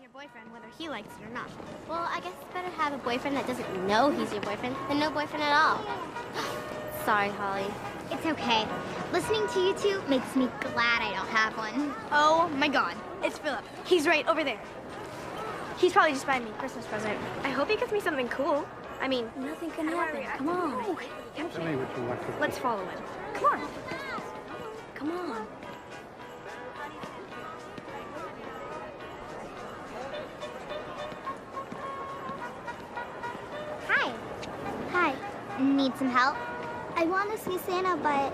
your boyfriend whether he likes it or not. Well, I guess it's better to have a boyfriend that doesn't know he's your boyfriend than no boyfriend at all. Sorry, Holly. It's okay. Listening to you two makes me glad I don't have one. Oh my God, it's Philip. He's right over there. He's probably just buying me a Christmas present. I hope he gets me something cool. I mean, Nothing can happen. Come on. Oh, Tell me what you want to let's follow him. Come on. Come on. Hi. Hi. Need some help? I want to see Santa, but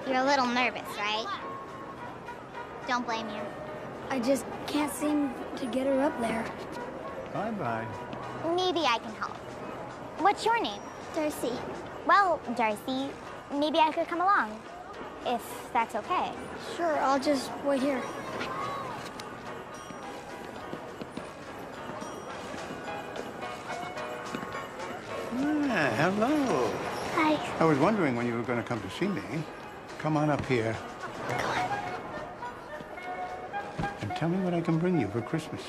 you're a little nervous, right? Don't blame you. I just can't seem to get her up there. Bye-bye. Maybe I can help. What's your name? Darcy. Well, Darcy, maybe I could come along, if that's okay. Sure, I'll just wait here. Ah, hello. Hi. I was wondering when you were going to come to see me. Come on up here. And tell me what I can bring you for Christmas.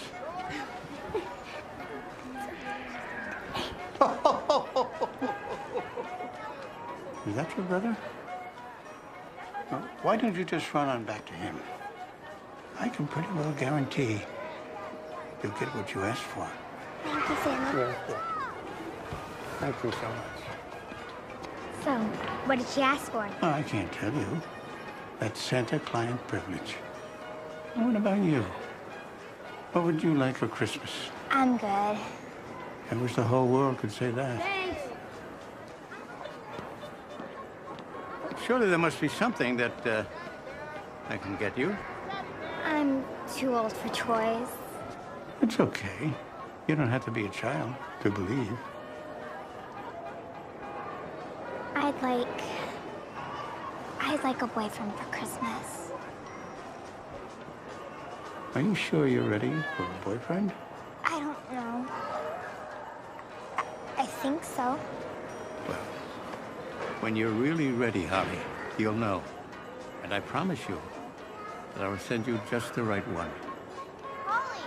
Is that your brother? Well, why don't you just run on back to him? I can pretty well guarantee you'll get what you asked for. Thank you, Santa. Yes. Thank you so much. So, what did she ask for? Oh, I can't tell you. That's Santa-client privilege. And what about you? What would you like for Christmas? I'm good. I wish the whole world could say that. Thanks. Surely there must be something that I can get you. I'm too old for toys. It's okay. You don't have to be a child to believe. I'd like a boyfriend for Christmas. Are you sure you're ready for a boyfriend? I don't know. I think so. Well, when you're really ready, Holly, you'll know. And I promise you that I will send you just the right one. Holly!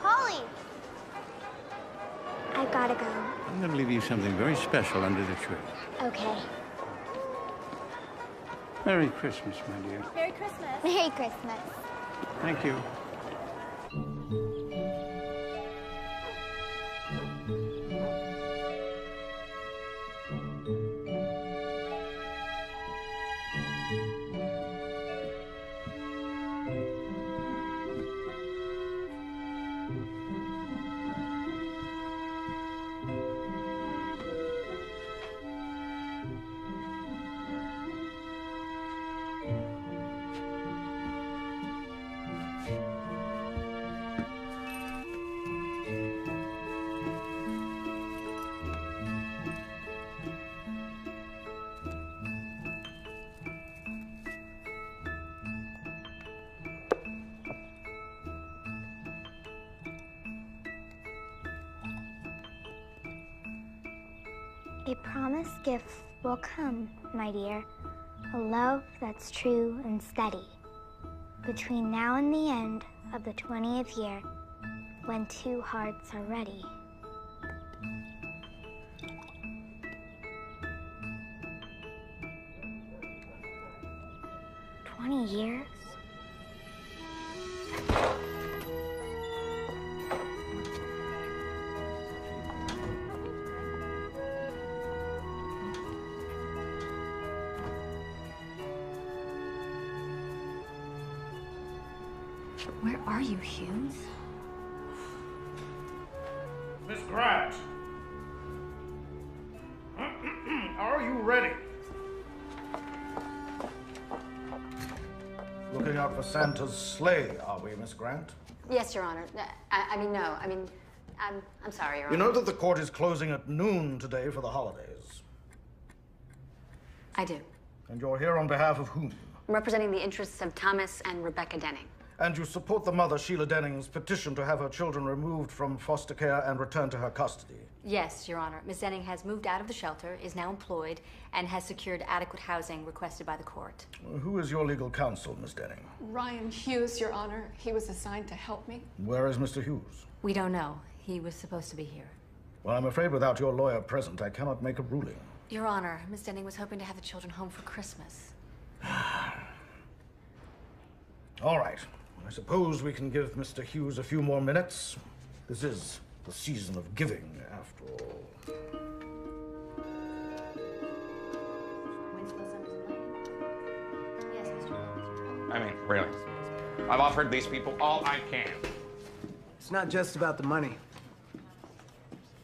Holly! I gotta go. I'm going to leave you something very special under the tree. Okay. Merry Christmas, my dear. Merry Christmas. Merry Christmas. Thank you. A promised gift will come, my dear. A love that's true and steady. Between now and the end of the 20th year, when two hearts are ready. $20 years? Where are you, Hughes? Miss Grant, are you ready? Looking out for Santa's sleigh, are we, Miss Grant? Yes, Your Honor. I mean, no. I mean, I'm sorry, Your You Honor. know that the court is closing at noon today for the holidays. I do. And you're here on behalf of whom? I'm representing the interests of Thomas and Rebecca Denning. And you support the mother, Sheila Denning's, petition to have her children removed from foster care and returned to her custody? Yes, Your Honor. Ms. Denning has moved out of the shelter, is now employed, and has secured adequate housing requested by the court. Who is your legal counsel, Ms. Denning? Ryan Hughes, Your Honor. He was assigned to help me. Where is Mr. Hughes? We don't know. He was supposed to be here. Well, I'm afraid without your lawyer present, I cannot make a ruling. Your Honor, Ms. Denning was hoping to have the children home for Christmas. All right. I suppose we can give Mr. Hughes a few more minutes. This is the season of giving, after all. Yes, Mr. I mean, really. I've offered these people all I can. It's not just about the money.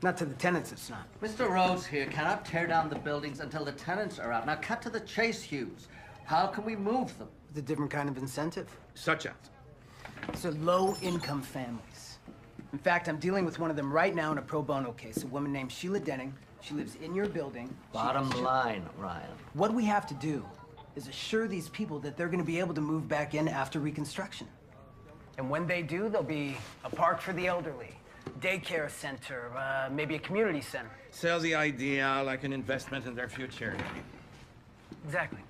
Not to the tenants, it's not. Mr. Rhodes here cannot tear down the buildings until the tenants are out. Now cut to the chase, Hughes. How can we move them? With a different kind of incentive. Such as? So low-income families. In fact, I'm dealing with one of them right now in a pro bono case. A woman named Sheila Denning. She lives in your building. Bottom line, Ryan. What we have to do is assure these people that they're going to be able to move back in after reconstruction. And when they do, there'll be a park for the elderly, daycare center, maybe a community center. Sell the idea like an investment in their future. Exactly.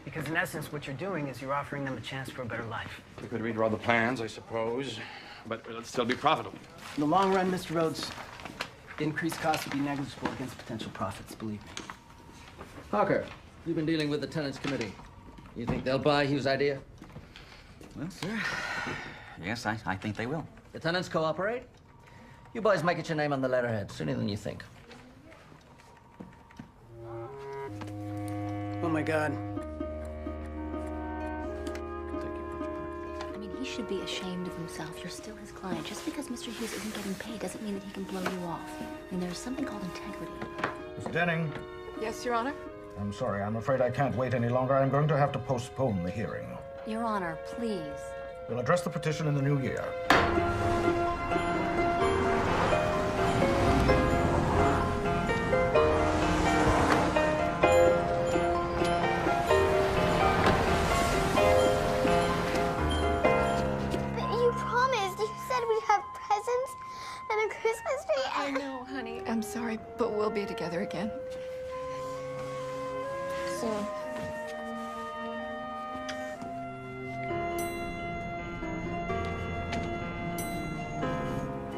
Because in essence, what you're doing is you're offering them a chance for a better life. We could redraw the plans, I suppose, but it'll still be profitable. In the long run, Mr. Rhodes, increased costs will be negligible against potential profits, believe me. Parker, you've been dealing with the tenants committee. You think they'll buy Hughes' idea? Well, sir, yes, I think they will. The tenants cooperate? You boys might get your name on the letterhead sooner than you think. Oh, my God. I mean, he should be ashamed of himself. You're still his client. Just because Mr. Hughes isn't getting paid doesn't mean that he can blow you off. I mean, there's something called integrity. Ms. Denning. Yes, Your Honor? I'm sorry. I'm afraid I can't wait any longer. I'm going to have to postpone the hearing. Your Honor, please. We'll address the petition in the new year. And a Christmas tree. I know, honey. I'm sorry, but we'll be together again. Soon.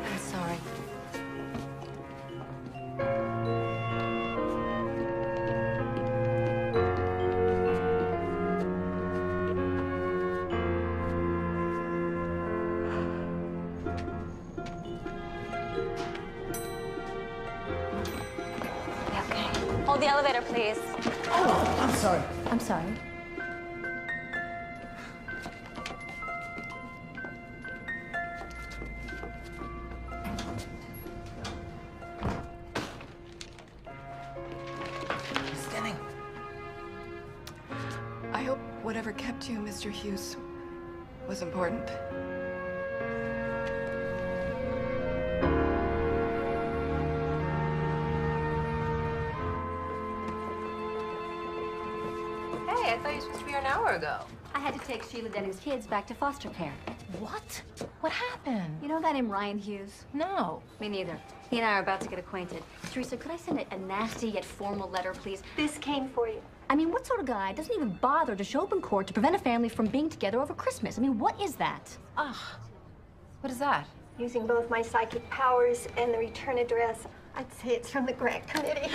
I'm sorry. Hold the elevator, please. Oh, I'm sorry. I'm sorry. Miss Denning. I hope whatever kept you, Mr. Hughes, was important. Hey, I thought you were supposed to be here an hour ago. I had to take Sheila Denning's kids back to foster care. What? What happened? You know that named Ryan Hughes? No. Me neither. He and I are about to get acquainted. Teresa, could I send a nasty yet formal letter, please? This came for you. I mean, what sort of guy doesn't even bother to show up in court to prevent a family from being together over Christmas? I mean, what is that? Ugh. What is that? Using both my psychic powers and the return address, I'd say it's from the grant committee.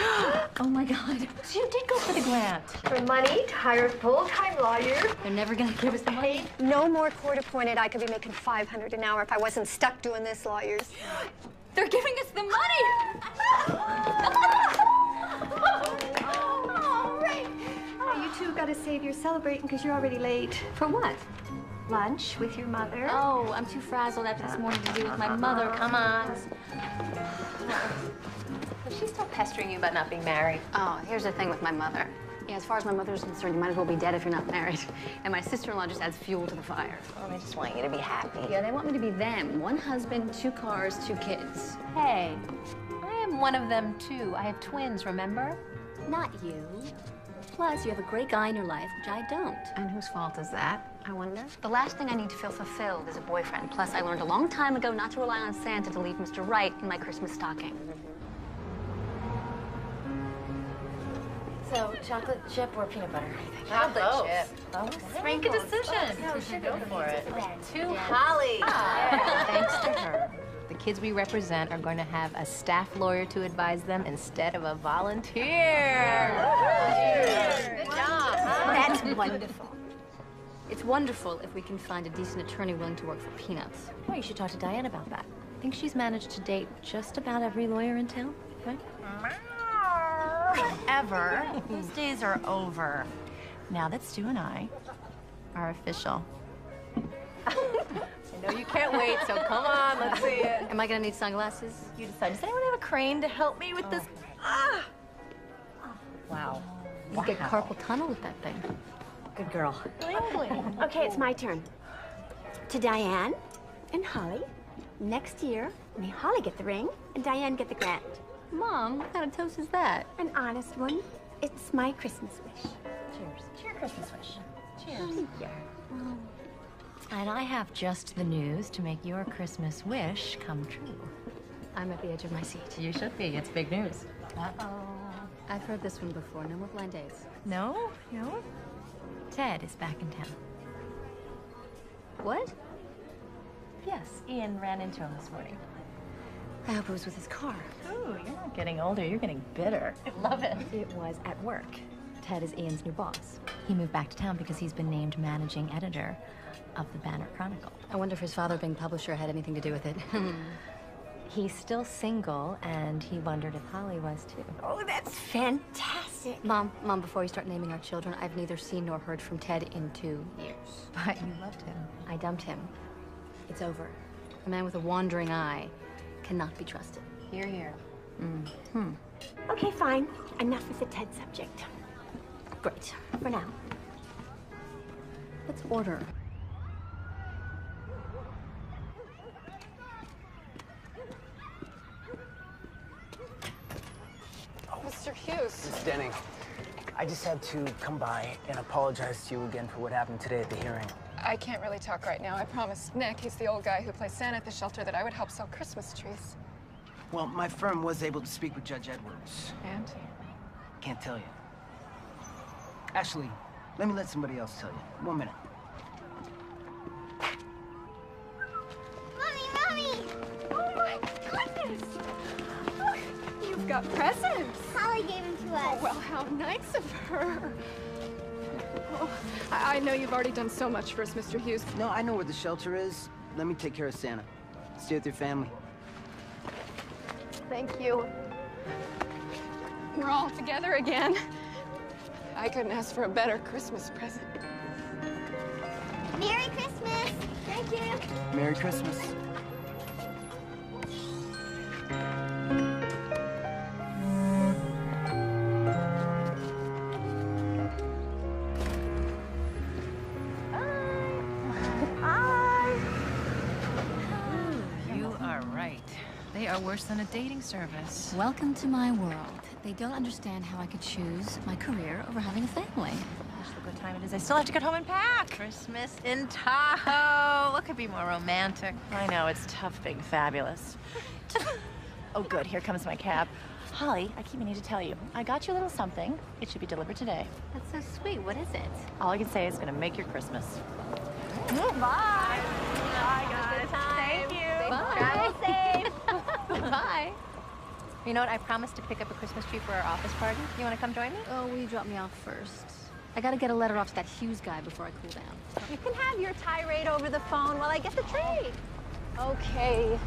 Oh, my God. So you did go for the grant. For money to hire a full-time lawyer. They're never gonna give us the money. No more court-appointed. I could be making $500 an hour if I wasn't stuck doing this, lawyers. They're giving us the money! Oh, right. Now, you two gotta save your celebrating because you're already late. For what? Lunch with your mother. Oh, I'm too frazzled after this morning to be with my mother. Come on. Is she still pestering you about not being married? Oh, here's the thing with my mother. Yeah, as far as my mother's concerned, you might as well be dead if you're not married. And my sister-in-law just adds fuel to the fire. Well, they just want you to be happy. Yeah, they want me to be them. One husband, 2 cars, 2 kids. Hey, I am one of them too. I have twins, remember? Not you. Plus, you have a great guy in your life, which I don't. And whose fault is that? I wonder. The last thing I need to feel fulfilled is a boyfriend. Plus, I learned a long time ago not to rely on Santa to leave Mr. Right in my Christmas stocking. So, chocolate chip or peanut butter? Chocolate chip. Oh, Make a decision. No, should go for it. To Holly. Thanks to her, the kids we represent are going to have a staff lawyer to advise them instead of a volunteer. Good job. That's wonderful. It's wonderful if we can find a decent attorney willing to work for peanuts. Oh, you should talk to Diane about that. I think she's managed to date just about every lawyer in town, right? Whatever. Those days are over. Now that Stu and I are official. I know you can't wait, so come on, let's see it. Am I gonna need sunglasses? You decide. Does anyone have a crane to help me with this? Ah! Wow. You get carpal tunnel with that thing. Good girl. Exactly. Okay, it's my turn. To Diane and Holly, next year, may Holly get the ring and Diane get the grant. Mom, what kind of toast is that? An honest one. It's my Christmas wish. Cheers. It's your Christmas wish. Cheers. Thank you. And I have just the news to make your Christmas wish come true. I'm at the edge of my seat. You should be. It's big news. Uh-oh. I've heard this one before. No more blind dates. No? No? Ted is back in town. What? Yes, Ian ran into him this morning. I hope it was with his car. Ooh, you're not getting older. You're getting bitter. I love it. It was at work. Ted is Ian's new boss. He moved back to town because he's been named managing editor of the Banner Chronicle. I wonder if his father being publisher had anything to do with it. He's still single, and he wondered if Holly was too. Oh, that's fantastic. Mom, before you start naming our children, I've neither seen nor heard from Ted in 2 years. But you loved him. I dumped him. It's over. A man with a wandering eye cannot be trusted. Hear, hear. Okay, fine. Enough with the Ted subject. Great. For now. Let's order. Mr. Hughes. Miss Denning, I just had to come by and apologize to you again for what happened today at the hearing. I can't really talk right now. I promised Nick, he's the old guy who plays Santa at the shelter, that I would help sell Christmas trees. Well, my firm was able to speak with Judge Edwards. And? Can't tell you. Actually, let somebody else tell you. 1 minute. Mommy! Oh my goodness! Look, you've got presents. Holly gave them to us. Oh, well, how nice of her. Oh, I know you've already done so much for us, Mr. Hughes. No, I know where the shelter is. Let me take care of Santa. Stay with your family. Thank you. We're all together again. I couldn't ask for a better Christmas present. Merry Christmas. Thank you. Merry Christmas. You are right. They are worse than a dating service. Welcome to my world. They don't understand how I could choose my career over having a family. Gosh, look what time it is. I still have to get home and pack. Christmas in Tahoe. What could be more romantic? I know, it's tough being fabulous. Oh, good. Here comes my cab. Holly, I keep meaning to tell you. I got you a little something. It should be delivered today. That's so sweet. What is it? All I can say is it's going to make your Christmas. Bye. Bye, guys. Thank you. Bye. Travel safe. Bye. You know what? I promised to pick up a Christmas tree for our office party. You want to come join me? Oh, will you drop me off first? I gotta get a letter off to that Hughes guy before I cool down. You can have your tirade over the phone while I get the tree. Okay.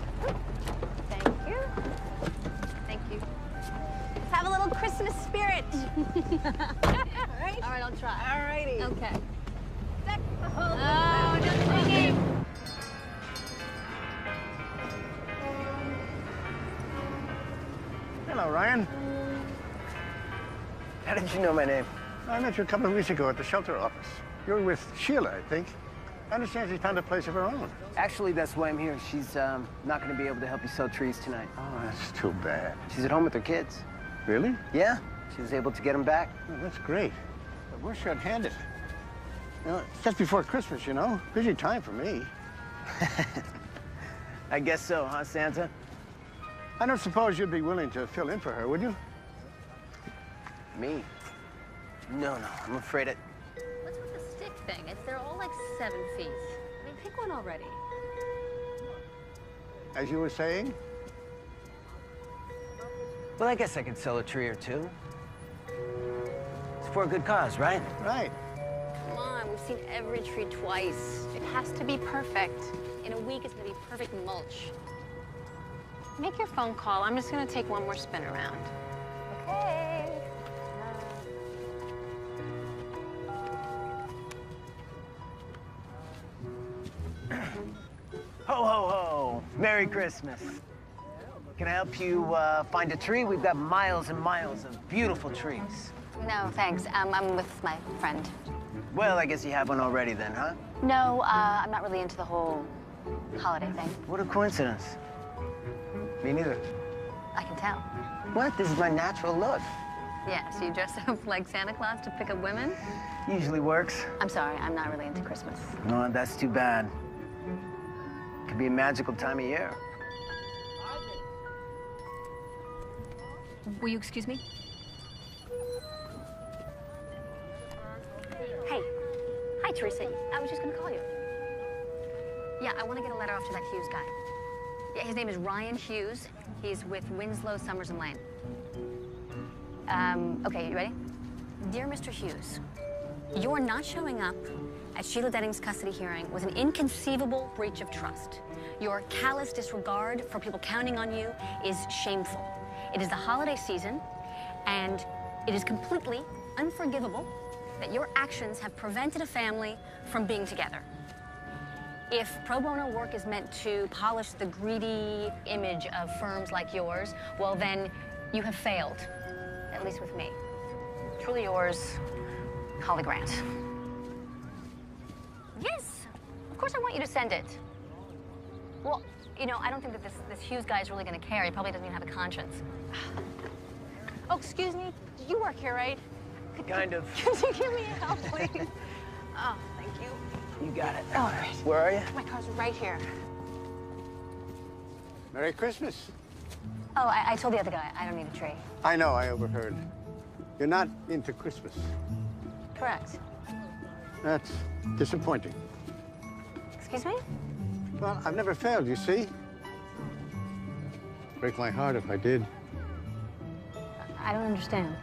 Thank you. Thank you. Let's have a little Christmas spirit. All right, I'll try. All righty. Okay. Oh, just swinging. Hello, Ryan. How did you know my name? I met you a couple of weeks ago at the shelter office. You're with Sheila, I think. I understand she's found a place of her own. Actually, that's why I'm here. She's not going to be able to help you sell trees tonight. Oh, that's too bad. She's at home with her kids. Really? Yeah, she was able to get them back. Oh, that's great. But we're short-handed. You know, it's just before Christmas, you know. Busy time for me. I guess so, huh, Santa? I don't suppose you'd be willing to fill in for her, would you? Me? No, I'm afraid it... What's with the stick thing? They're all like 7 feet. I mean, pick one already. As you were saying? Well, I guess I could sell a tree or two. It's for a good cause, right? Right. Come on, we've seen every tree twice. It has to be perfect. In a week, it's gonna be perfect mulch. Make your phone call. I'm just gonna take one more spin around. Okay. Ho, ho, ho. Merry Christmas. Can I help you find a tree? We've got miles and miles of beautiful trees. No, thanks. I'm with my friend. Well, I guess you have one already then, huh? No, I'm not really into the whole holiday thing. What a coincidence. Me neither. I can tell. What? This is my natural look. Yeah, so you dress up like Santa Claus to pick up women? Usually works. I'm sorry, I'm not really into Christmas. No, that's too bad. Could be a magical time of year. Will you excuse me? Hey. Hi, Teresa. I was just gonna call you. Yeah, I want to get a letter off to that Hughes guy. Yeah, his name is Ryan Hughes. He's with Winslow, Summers, and Lane. Okay, you ready? Dear Mr. Hughes, your not showing up at Sheila Denning's custody hearing was an inconceivable breach of trust. Your callous disregard for people counting on you is shameful. It is the holiday season, and it is completely unforgivable that your actions have prevented a family from being together. If pro bono work is meant to polish the greedy image of firms like yours, well then, you have failed, at least with me. Truly yours, Holly Grant. Yes, of course I want you to send it. Well, you know, I don't think that this Hughes guy is really gonna care. He probably doesn't even have a conscience. Oh, excuse me, you work here, right? Kind of. Could you give me a help, please? Oh, thank you. You got it. All right. Where are you? My car's right here. Merry Christmas. Oh, I told the other guy I don't need a tree. I know, I overheard. You're not into Christmas. Correct. That's disappointing. Excuse me? Well, I've never failed, you see. Break my heart if I did. I don't understand.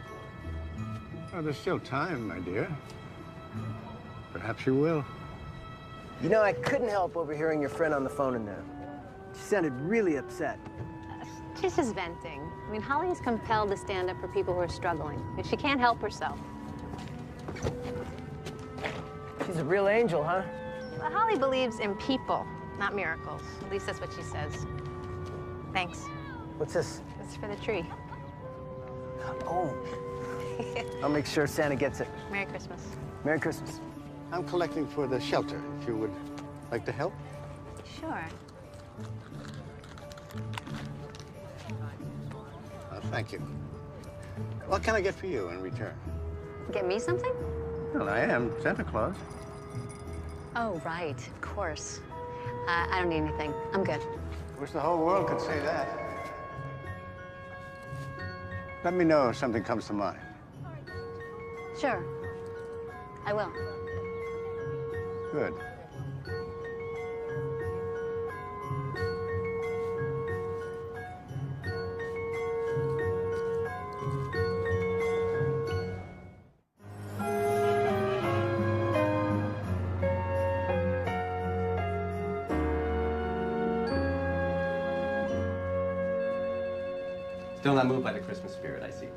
Well, there's still time, my dear. Perhaps you will. You know, I couldn't help overhearing your friend on the phone in there. She sounded really upset. She's just venting. I mean, Holly is compelled to stand up for people who are struggling. And she can't help herself. She's a real angel, huh? Well, Holly believes in people, not miracles. At least that's what she says. Thanks. What's this? It's for the tree. Oh. I'll make sure Santa gets it. Merry Christmas. Merry Christmas. I'm collecting for the shelter, if you would like to help. Sure. Thank you. What can I get for you in return? Get me something? Well, I am Santa Claus. Oh, right. Of course. I don't need anything. I'm good. Wish the whole world could say that. Let me know if something comes to mind. Sure. I will. Good. Still not moved by the Christmas spirit, I see.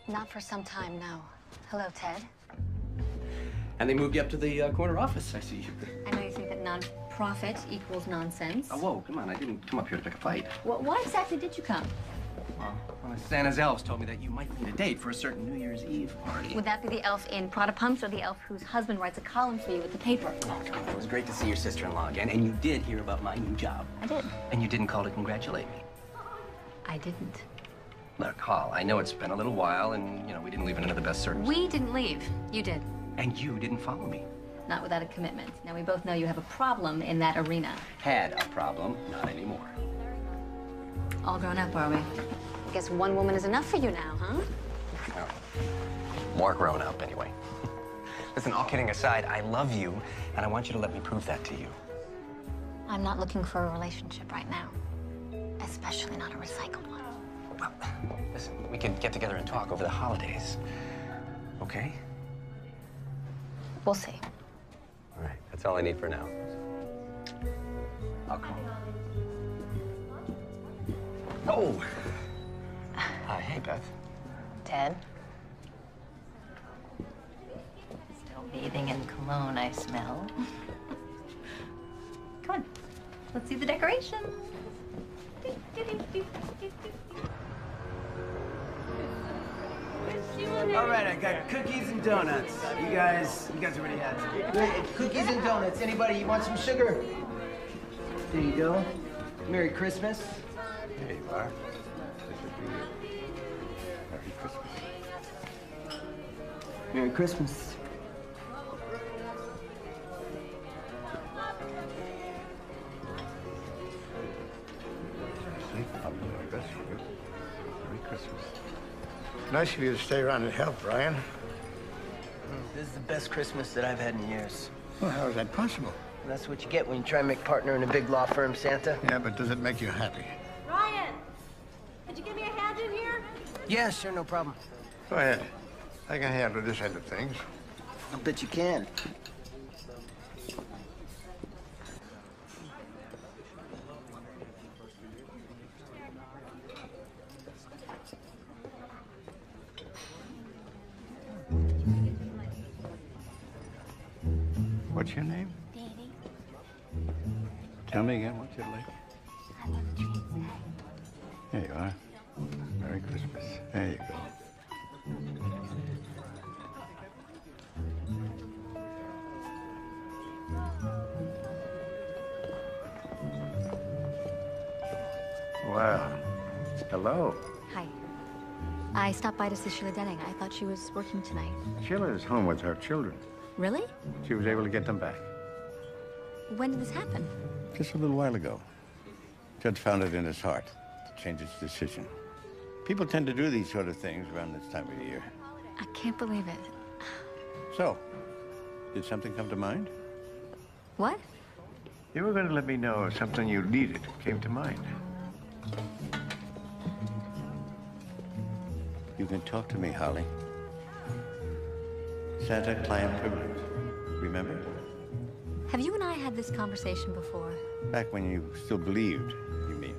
Not for some time, no. Hello, Ted. And they moved you up to the corner office, I see. I know you think that non-profit equals nonsense. Oh, whoa, come on. I didn't come up here to pick a fight. Well, why exactly did you come? Well, one of Santa's elves told me that you might need a date for a certain New Year's Eve party. Would that be the elf in Prada Pumps or the elf whose husband writes a column for you at the paper? Oh, come on. It was great to see your sister-in-law again, and you did hear about my new job. I did. And you didn't call to congratulate me. I didn't. Look, Hall, I know it's been a little while, and, you know, we didn't leave it under the best circumstances. We didn't leave. You did. And you didn't follow me. Not without a commitment. Now, we both know you have a problem in that arena. Had a problem, not anymore. All grown up, are we? I guess one woman is enough for you now, huh? No. More grown up, anyway. Listen, all kidding aside, I love you, and I want you to let me prove that to you. I'm not looking for a relationship right now. Especially not a recycled one. Well, listen, we could get together and talk over the holidays. Okay? We'll see. All right, that's all I need for now. I'll call. Oh! Hey, Beth. Ted? Still bathing in cologne, I smell. Come on, let's see the decorations. All right, I got cookies and donuts. You guys already had some. Wait, cookies and donuts. Anybody, you want some sugar? There you go. Merry Christmas. There you are. Merry Christmas. Merry Christmas. I'll do my best for you. Merry Christmas. Nice of you to stay around and help, Brian. This is the best Christmas that I've had in years. Well, how is that possible? That's what you get when you try and make partner in a big law firm, Santa. Yeah, but does it make you happy? Ryan, could you give me a hand in here? Yeah, sure, no problem. Go ahead. I can handle this end of things. I'll bet you can. What's your name? Davy, Tell me again, what's it like? I love the trees. There you are. Merry Christmas. There you go. Wow. Hello. Hi. I stopped by to see Sheila Denning. I thought she was working tonight. Sheila is home with her children. Really? She was able to get them back. When did this happen? Just a little while ago. Judge found it in his heart to change his decision. People tend to do these sort of things around this time of year. I can't believe it. So, did something come to mind? What? You were going to let me know if something you needed came to mind. You can talk to me, Holly. Santa-client privilege. Remember? Have you and I had this conversation before? Back when you still believed, you mean.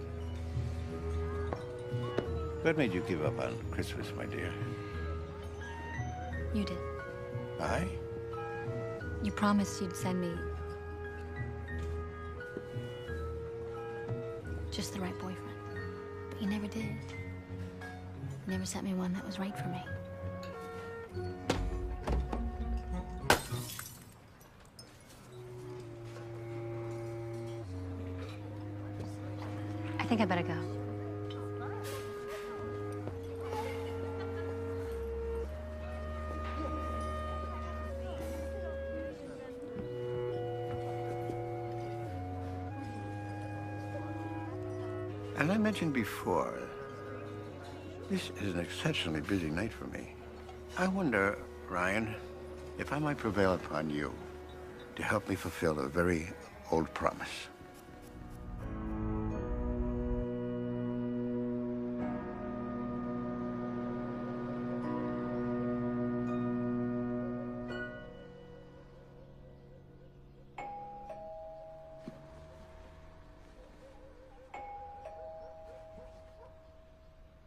What made you give up on Christmas, my dear? You did. I? You promised you'd send me just the right boyfriend. But you never did. You never sent me one that was right for me. I think I better go. As I mentioned before, this is an exceptionally busy night for me. I wonder, Ryan, if I might prevail upon you to help me fulfill a very old promise.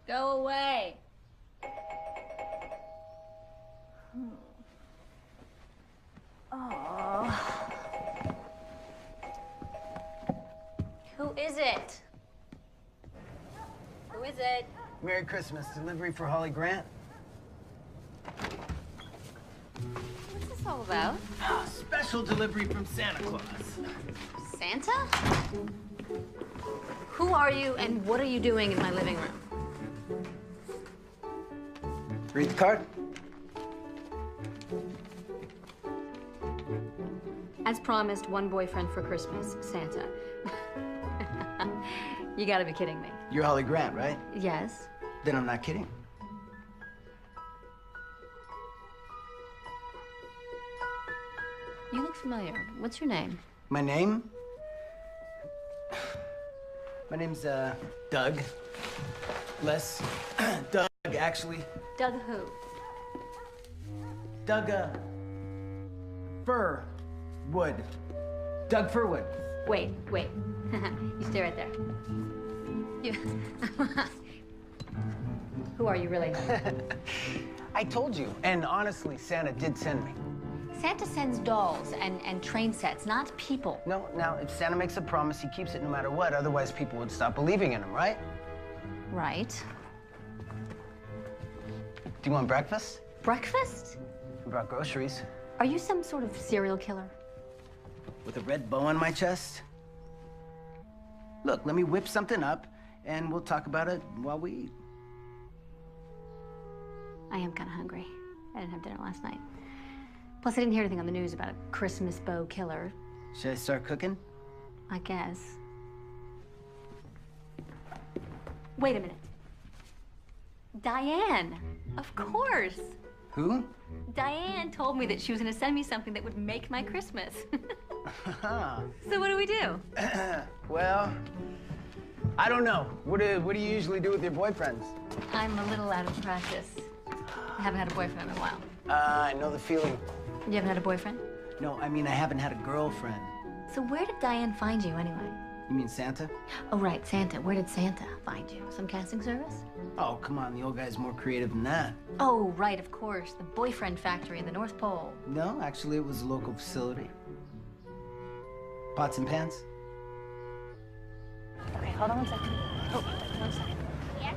Go away. Oh. Who is it? Who is it? Merry Christmas. Delivery for Holly Grant. What's this all about? Special delivery from Santa Claus. Santa? Who are you and what are you doing in my living room? Read the card. As promised, one boyfriend for Christmas, Santa. You gotta be kidding me. You're Holly Grant, right? Yes. Then I'm not kidding. You look familiar. What's your name? My name? My name's, Doug. Les. Doug, actually. Doug who? Doug, Furwood. Doug Furwood. Wait. You stay right there. You... Who are you really? I told you. And honestly, Santa did send me. Santa sends dolls and train sets, not people. No, now, if Santa makes a promise, he keeps it no matter what. Otherwise, people would stop believing in him, right? Right. Do you want breakfast? Breakfast? I brought groceries. Are you some sort of serial killer? With a red bow on my chest? Look, let me whip something up, and we'll talk about it while we eat. I am kind of hungry. I didn't have dinner last night. Plus, I didn't hear anything on the news about a Christmas bow killer. Should I start cooking? I guess. Wait a minute. Diane, of course. Who? Diane told me that she was going to send me something that would make my Christmas. So what do we do? Well, I don't know. What do you usually do with your boyfriends? I'm a little out of practice. I haven't had a boyfriend in a while. I know the feeling. You haven't had a boyfriend? No, I mean I haven't had a girlfriend. So where did Diane find you anyway? You mean Santa? Oh, right, Santa. Where did Santa find you? Some casting service? Oh, come on. The old guy's more creative than that. Oh, right, of course. The boyfriend factory in the North Pole. No, actually, it was a local facility. Pots and pans? Okay, hold on one second. Oh, 1 second. Yeah?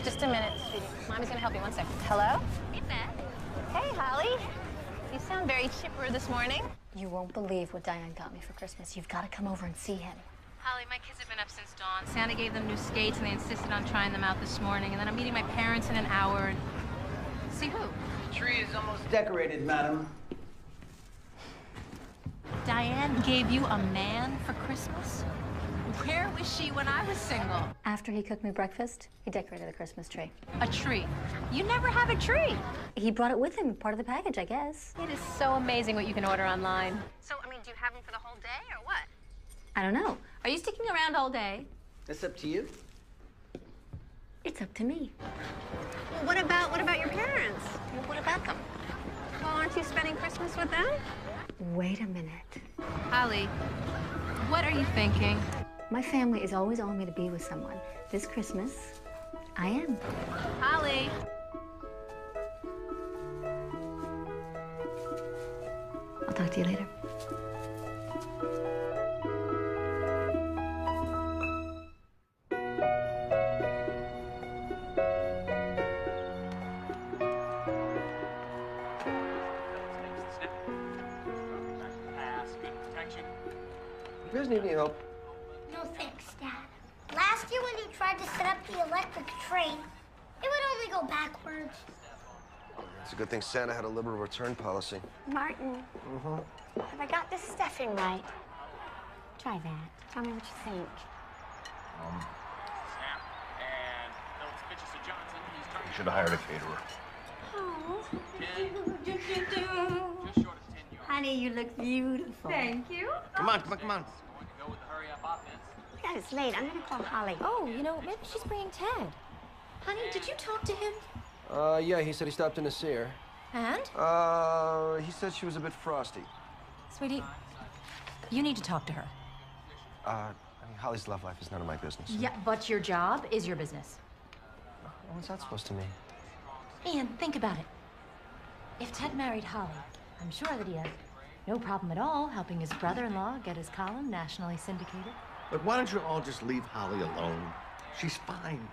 Just a minute, sweetie. Mommy's gonna help you. 1 second. Hello? Hey, Beth. Hey, Holly. You sound very chipper this morning. You won't believe what Diane got me for Christmas. You've got to come over and see him. Holly, my kids have been up since dawn. Santa gave them new skates, and they insisted on trying them out this morning. And then I'm meeting my parents in an hour, and... See who? The tree is almost decorated, madam. Diane gave you a man for Christmas? Where was she when I was single? After he cooked me breakfast, he decorated a Christmas tree. A tree? You never have a tree. He brought it with him, part of the package, I guess. It is so amazing what you can order online. So, I mean, do you have him for the whole day, or what? I don't know. Are you sticking around all day? It's up to you. It's up to me. Well, what about your parents? Well, what about them? Well, aren't you spending Christmas with them? Wait a minute. Holly, what are you thinking? My family is always on me to be with someone. This Christmas, I am. Holly. I'll talk to you later. You guys need any help? No thanks, Dad. Last year when you tried to set up the electric train, it would only go backwards. It's a good thing Santa had a liberal return policy. Martin, have I got this stuffing right? Try that. Tell me what you think. You should have hired a caterer. Honey, you look beautiful. Thank you. Come on, come on, come on. God, it's late. I'm gonna call Holly. Oh, you know, maybe she's bringing Ted. Honey, did you talk to him? Yeah, he said he stopped in to see her. And? He said she was a bit frosty. Sweetie, you need to talk to her. I mean, Holly's love life is none of my business. Yeah, but your job is your business. What's that supposed to mean? Ian, think about it. If Ted married Holly, I'm sure that he has no problem at all helping his brother-in-law get his column nationally syndicated. But why don't you all just leave Holly alone? She's fine.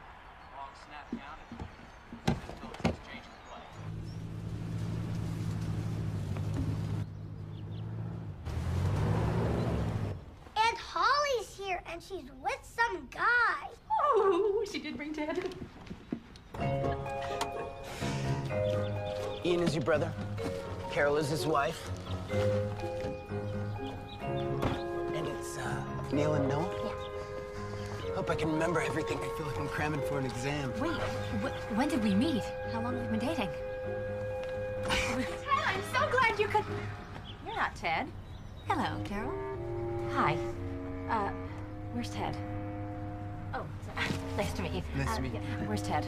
And Holly's here, and she's with some guy. Oh, she did bring Ted. is your brother. Carol is his wife. And it's, Neil and Noah? Yeah. Hope I can remember everything. I feel like I'm cramming for an exam. Wait, when did we meet? How long have we been dating? Ted, I'm so glad you could... You're not Ted. Hello, Carol. Hi. Where's Ted? Oh, nice to meet you. Nice to meet you. Yeah. Where's Ted?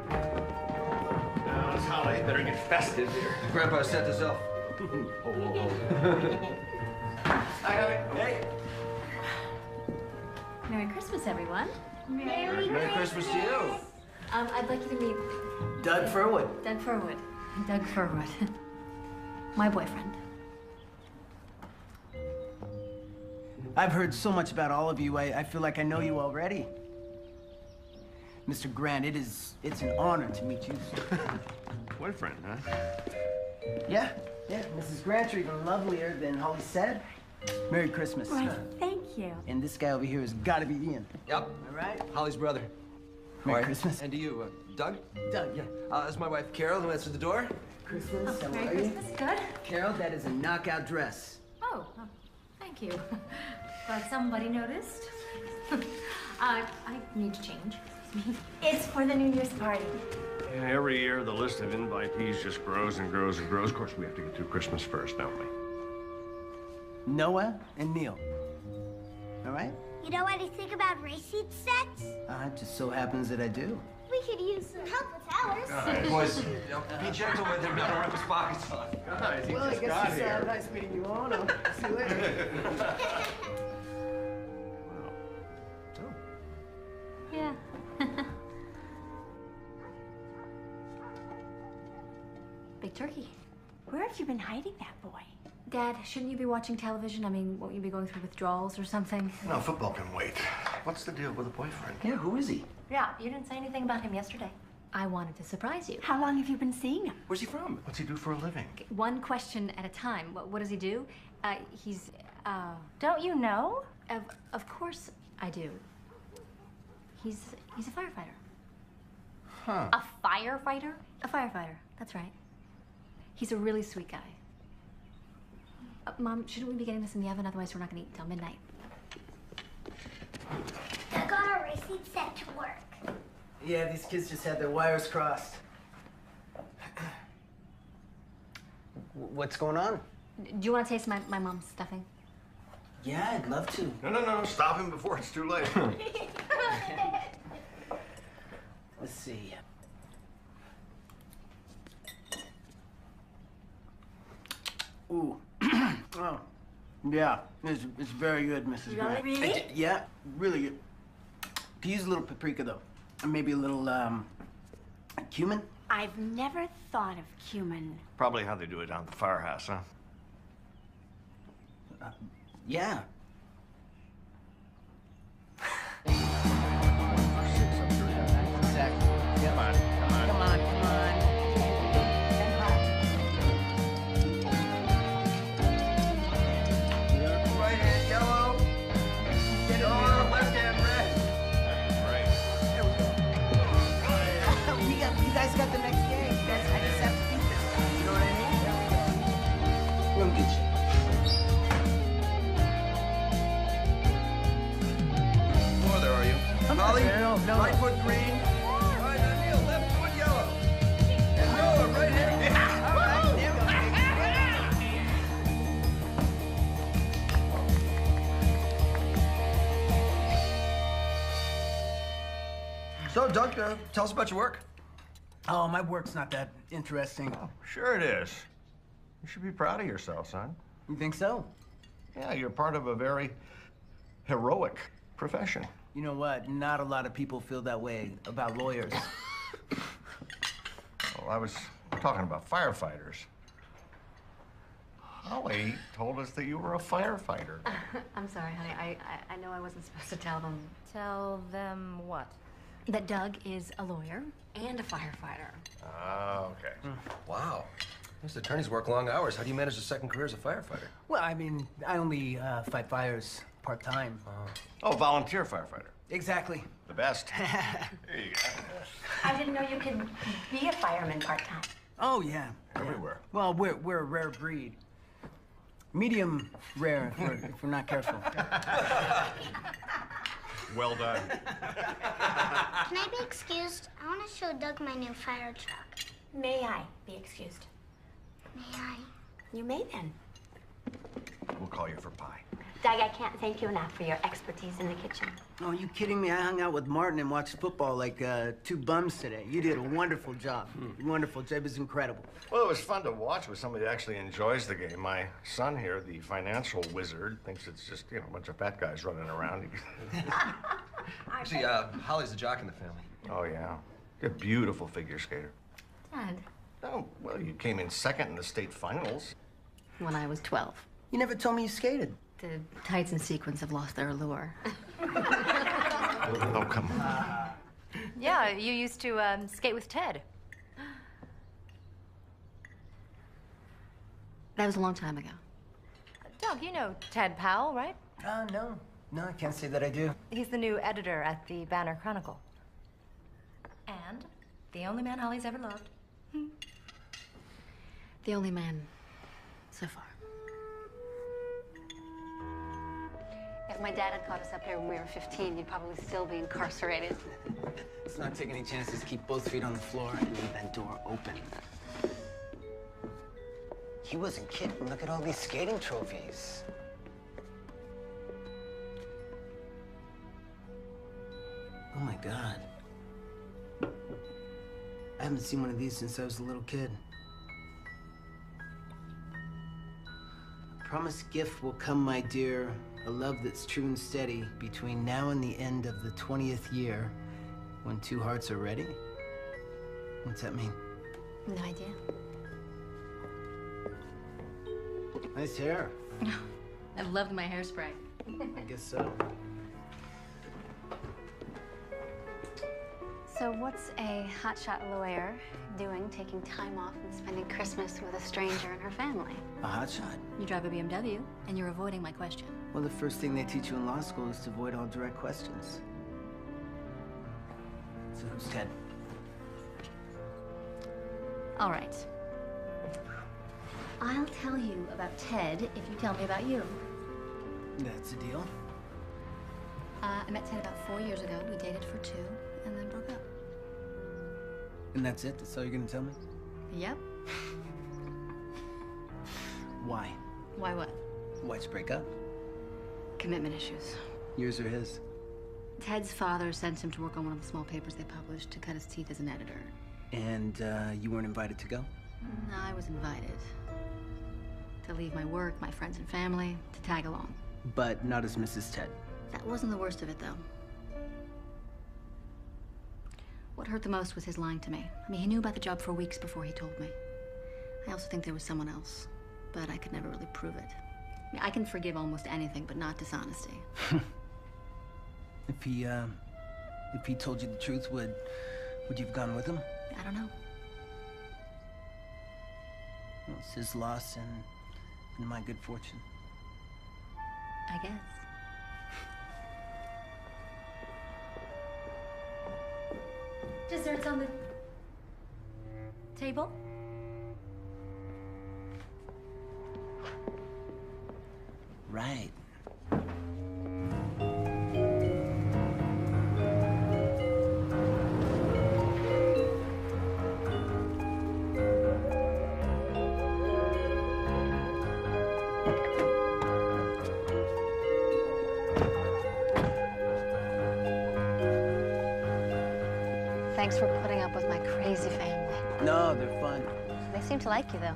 Now, it's Holly. Better get festive here. Grandpa set this up. Hi, Holly. Hey. Merry Christmas, everyone. Merry Christmas to you. I'd like you to meet Doug Furwood. Doug Furwood. Doug Furwood. My boyfriend. I've heard so much about all of you. I feel like I know you already. Mr. Grant, it's an honor to meet you. Boyfriend, huh? Yeah. Mrs. Grant, you're even lovelier than Holly said. Merry Christmas. Why, thank you. And this guy over here has got to be Ian. Yep. All right? Holly's brother. Merry Christmas. And to you, Doug? Doug, yeah. This is my wife, Carol, who answered the door. Christmas, how Merry are you? Christmas. Good. Carol, that is a knockout dress. Oh, thank you. Glad somebody noticed. I need to change. Excuse me. It's for the New Year's party. And every year, the list of invitees just grows and grows and grows. Of course, we have to get through Christmas first, don't we? Noah and Neil. All right? You know anything about racing sets? It just so happens that I do. We could use some help with ours. Boys, be gentle with him. Don't rip his pockets off. Guys, Well, I guess it's nice meeting you all. I'll see you later. Yeah. Big turkey. Where have you been hiding that boy? Dad, shouldn't you be watching television? I mean, won't you be going through withdrawals or something? No, football can wait. What's the deal with a boyfriend? Yeah, who is he? Yeah, you didn't say anything about him yesterday. I wanted to surprise you. How long have you been seeing him? Where's he from? What's he do for a living? One question at a time. What does he do? He's, Don't you know? Of course I do. He's a firefighter. Huh. A firefighter? A firefighter, that's right. He's a really sweet guy. Mom, shouldn't we be getting this in the oven? Otherwise, we're not going to eat till midnight. I got our racing set to work. Yeah, these kids just had their wires crossed. What's going on? Do you want to taste my mom's stuffing? Yeah, I'd love to. No. Stop him before it's too late. Let's see. Ooh. Oh. Yeah, it's very good, Mrs. Grant. Really? Yeah, really good. Could use a little paprika, though. And maybe a little, cumin. I've never thought of cumin. Probably how they do it down at the firehouse, huh? Yeah. Exactly. Come on. Come on. Right hand yellow. Get it on. Left hand red. Right. There we go. You guys got the next game. You guys, I just have to beat this. You know what I mean? We'll get you. Oh, there are you. Holly, No. right foot green. Right, Neil, left foot yellow. And Noah, right hand. All right, there we go. So, Doug, tell us about your work. Oh, my work's not that interesting. Oh, sure it is. You should be proud of yourself, son. You think so? Yeah, you're part of a very heroic profession. You know what? Not a lot of people feel that way about lawyers. Well, I was talking about firefighters. Holly told us that you were a firefighter. I'm sorry, honey. I know I wasn't supposed to tell them. Tell them what? That Doug is a lawyer and a firefighter. Oh, okay. Wow. These attorneys work long hours. How do you manage a second career as a firefighter? Well, I mean, I only fight fires part-time. Oh, volunteer firefighter. Exactly. The best. There you go. I didn't know you could be a fireman part-time. Oh, yeah. Everywhere. Well, we're a rare breed. Medium rare if we're not careful. Well done. Can I be excused? I want to show Doug my new fire truck. May I be excused? May I? You may then. We'll call you for pie. Doug, I can't thank you enough for your expertise in the kitchen. Oh, you kidding me? I hung out with Martin and watched football like two bums today. You did a wonderful job. Wonderful job. It was incredible. Well, it was fun to watch with somebody that actually enjoys the game. My son here, the financial wizard, thinks it's just, a bunch of fat guys running around. Actually, Holly's the jock in the family. Oh, yeah. You're a beautiful figure skater. Dad, Oh, well, you came in second in the state finals. when I was 12. You never told me you skated. The tights and sequins have lost their allure. Oh, come on. Yeah, you used to skate with Ted. That was a long time ago. Doug, you know Ted Powell, right? No. No, I can't say that I do. He's the new editor at the Banner Chronicle. And the only man Holly's ever loved. The only man so far. If my dad had caught us up here when we were 15, you'd probably still be incarcerated. Let's not take any chances. Keep both feet on the floor and leave that door open. He wasn't kidding. Look at all these skating trophies. Oh my God. I haven't seen one of these since I was a little kid. A promised gift will come, my dear. A love that's true and steady between now and the end of the 20th year, when two hearts are ready. What's that mean? No idea. Nice hair. I loved my hairspray. I guess so. So what's a hotshot lawyer doing taking time off and spending Christmas with a stranger and her family? A hotshot? You drive a BMW, and you're avoiding my question. Well, the first thing they teach you in law school is to avoid all direct questions. So who's Ted? All right. I'll tell you about Ted if you tell me about you. That's a deal. I met Ted about 4 years ago. We dated for 2, and then broke up. And that's it? That's all you're gonna tell me? Yep. Why? Why what? Why'd you break up? Commitment issues. Yours or his? Ted's father sent him to work on one of the small papers they published to cut his teeth as an editor. And you weren't invited to go? No, I was invited. To leave my work, my friends and family, to tag along. But not as Mrs. Ted. That wasn't the worst of it, though. What hurt the most was his lying to me. I mean, he knew about the job for weeks before he told me. I also think there was someone else, but I could never really prove it. I mean, I can forgive almost anything, but not dishonesty. If he told you the truth, would you have gone with him? I don't know. Well, it's his loss and my good fortune. I guess. Desserts on the table? Right. Thanks for putting up with my crazy family. No, they're fun. They seem to like you, though.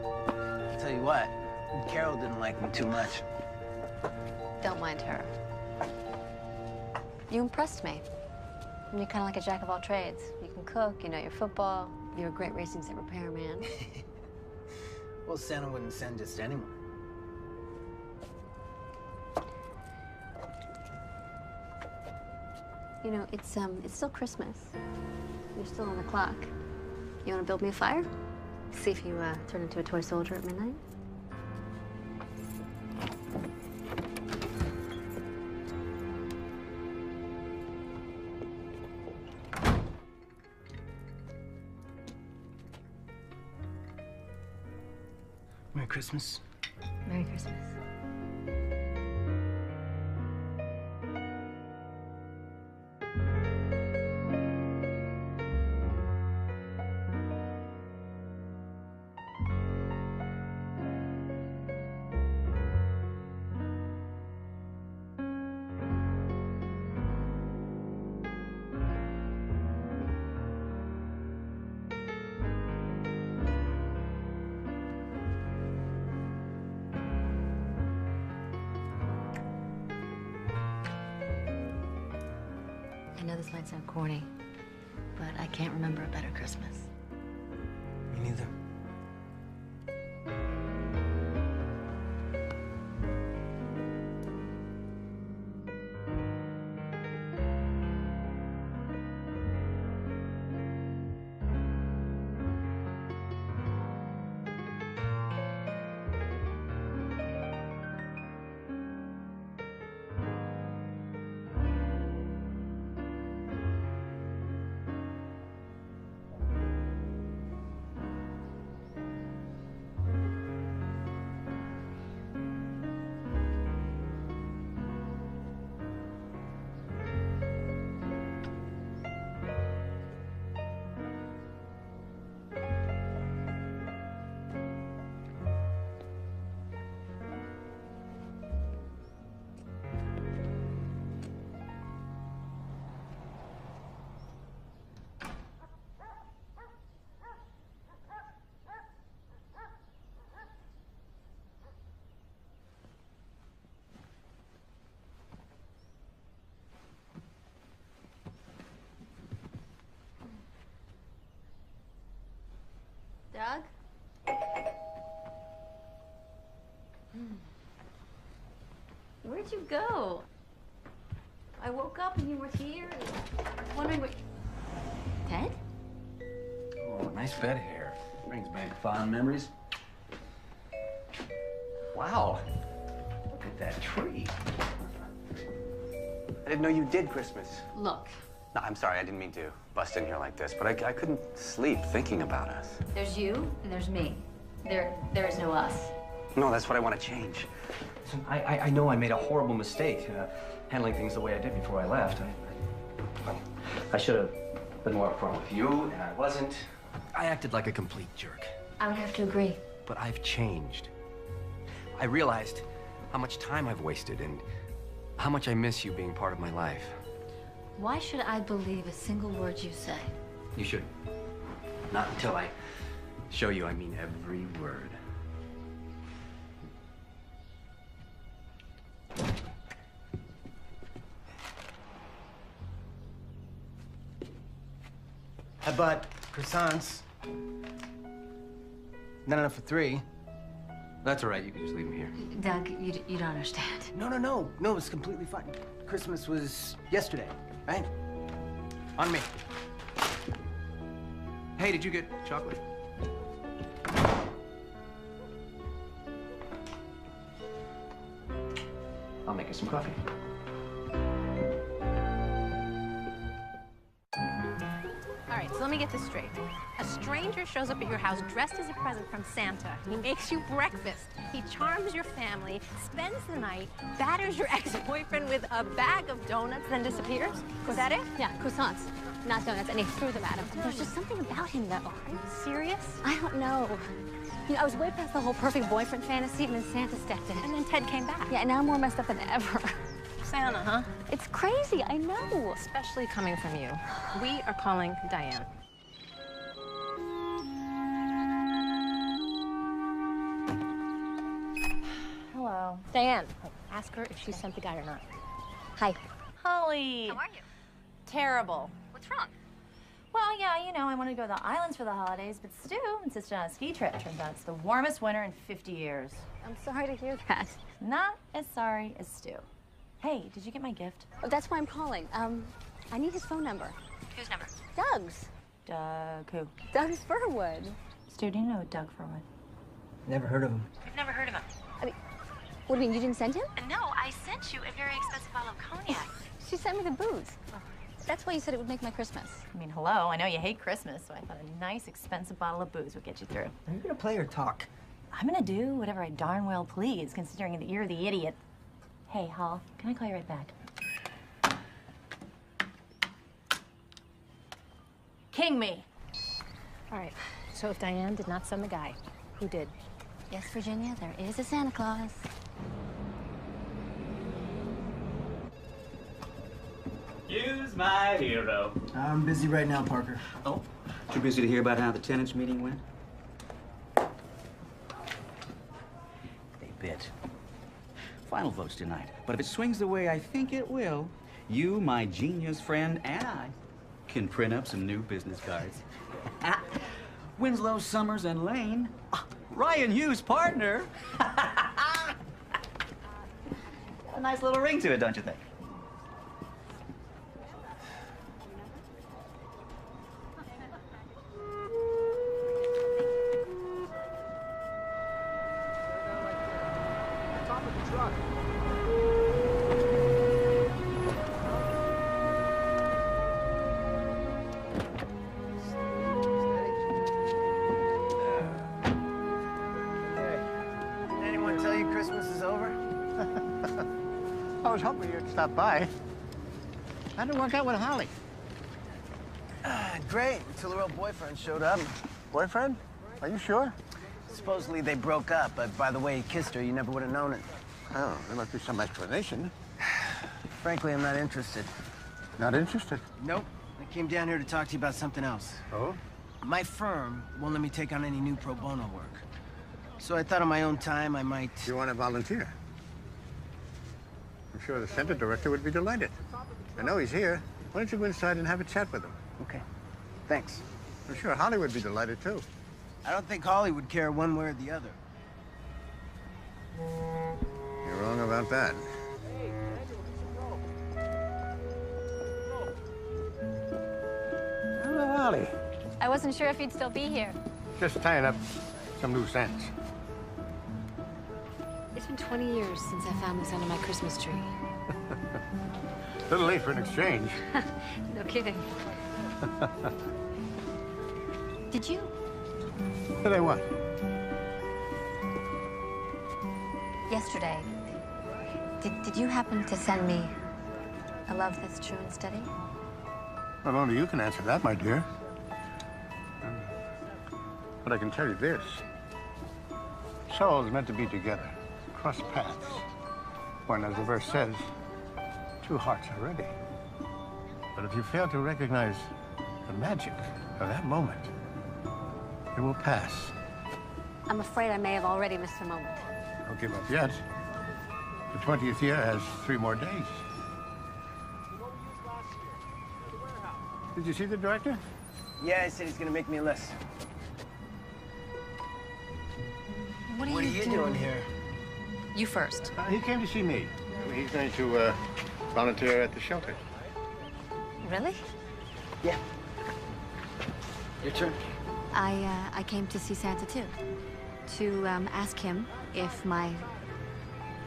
I'll tell you what, Carol didn't like me too much. Don't mind her. You impressed me. And you're kind of like a jack of all trades. You can cook, you know your football, you're a great racing set repairman. Well, Santa wouldn't send just anyone. You know, it's still Christmas. You're still on the clock. You want to build me a fire? See if you turn into a toy soldier at midnight? Christmas. Merry Christmas. I know this might sound corny, but I can't remember a better Christmas. Me neither. Doug? Where'd you go? I woke up and you were here, and wondering what... Ted? Oh, nice bed hair. Brings back fond memories. Wow. Look at that tree. I didn't know you did Christmas. Look, No, I'm sorry, I didn't mean to bust in here like this, but I couldn't sleep thinking about us. there's you and there's me. There is no us. No, that's what I want to change. Listen, I know I made a horrible mistake handling things the way I did before I left. I should have been more upfront with you, and I wasn't. I acted like a complete jerk. I would have to agree. But I've changed. I realized how much time I've wasted and how much I miss you being part of my life. Why should I believe a single word you say? You should. Not until I show you I mean every word. I bought croissants. Not enough for 3. That's all right, you can just leave them here. Doug, you don't understand. No, it's completely fine. Christmas was yesterday, right? On me. Hey, did you get chocolate? I'll make us some coffee. All right, so let me get this straight. A stranger shows up at your house dressed as a present from Santa. He makes you breakfast. He charms your family, spends the night, batters your ex-boyfriend with a bag of donuts, then disappears. Was that it? Yeah, croissants, not donuts, and he threw them at him. There's just something about him, though. Are you serious? I don't know. You know, I was way past the whole perfect boyfriend fantasy, and then Santa stepped in. And then Ted came back. Yeah, and now I'm more messed up than ever. Santa, huh? It's crazy, I know. Especially coming from you. We are calling Diane. Hello. Diane, ask her if she sent the guy or not. Hi. Holly. How are you? Terrible. What's wrong? Well, yeah, you know, I wanted to go to the islands for the holidays, but Stu insisted on a ski trip. Turns out it's the warmest winter in 50 years. I'm sorry to hear that. Not as sorry as Stu. Hey, did you get my gift? Oh, that's why I'm calling. I need his phone number. Whose number? Doug's. Doug who? Doug's Furwood. Stu, do you know Doug Furwood? Never heard of him. I've never heard of him. I mean, what do you mean, you didn't send him? No, I sent you a very expensive bottle of cognac. She sent me the booze. That's why you said it would make my Christmas. I mean, hello, I know you hate Christmas, so I thought a nice, expensive bottle of booze would get you through. Are you gonna play or talk? I'm gonna do whatever I darn well please, considering that you're the idiot. Hey, Hall, can I call you right back? King me. All right, so if Diane did not send the guy, who did? Yes, Virginia, there is a Santa Claus. Use my hero. I'm busy right now, Parker. Oh, too busy to hear about how the tenants meeting went? They bit. Final vote's tonight. But if it swings the way I think it will, you, my genius friend, and I can print up some new business cards. Winslow, Summers, and Lane. Ryan Hughes' partner. A nice little ring to it, don't you think? Anyone tell you Christmas is over? I was hoping you'd stop by. How did it work out with Holly? Great, until her old boyfriend showed up. Boyfriend? Are you sure? Supposedly they broke up, but by the way he kissed her, you never would have known it. Oh, there must be some explanation. Frankly, I'm not interested. Not interested? Nope. I came down here to talk to you about something else. Oh? My firm won't let me take on any new pro bono work. So I thought on my own time I might... You want to volunteer? I'm sure the center director would be delighted. I know he's here. Why don't you go inside and have a chat with him? Okay. Thanks. I'm sure Holly would be delighted, too. I don't think Holly would care one way or the other. You're wrong about that. Hello, Holly. I wasn't sure if you'd still be here. Just tying up some loose ends. It's been 20 years since I found this under my Christmas tree. A little late for an exchange. No kidding. Did you? Did I what? Yesterday, did you happen to send me a love that's true and steady? Well, only you can answer that, my dear. But I can tell you this. Souls meant to be together, cross paths. When, as the verse says, two hearts are ready. But if you fail to recognize the magic of that moment, it will pass. I'm afraid I may have already missed the moment. Don't give up yet. The 20th year has 3 more days. Did you see the director? Yeah, he said he's gonna make me a list. What are you doing here? You first. He came to see me. He's going to volunteer at the shelter. Really? Yeah. Your turn. I came to see Santa too. To ask him if my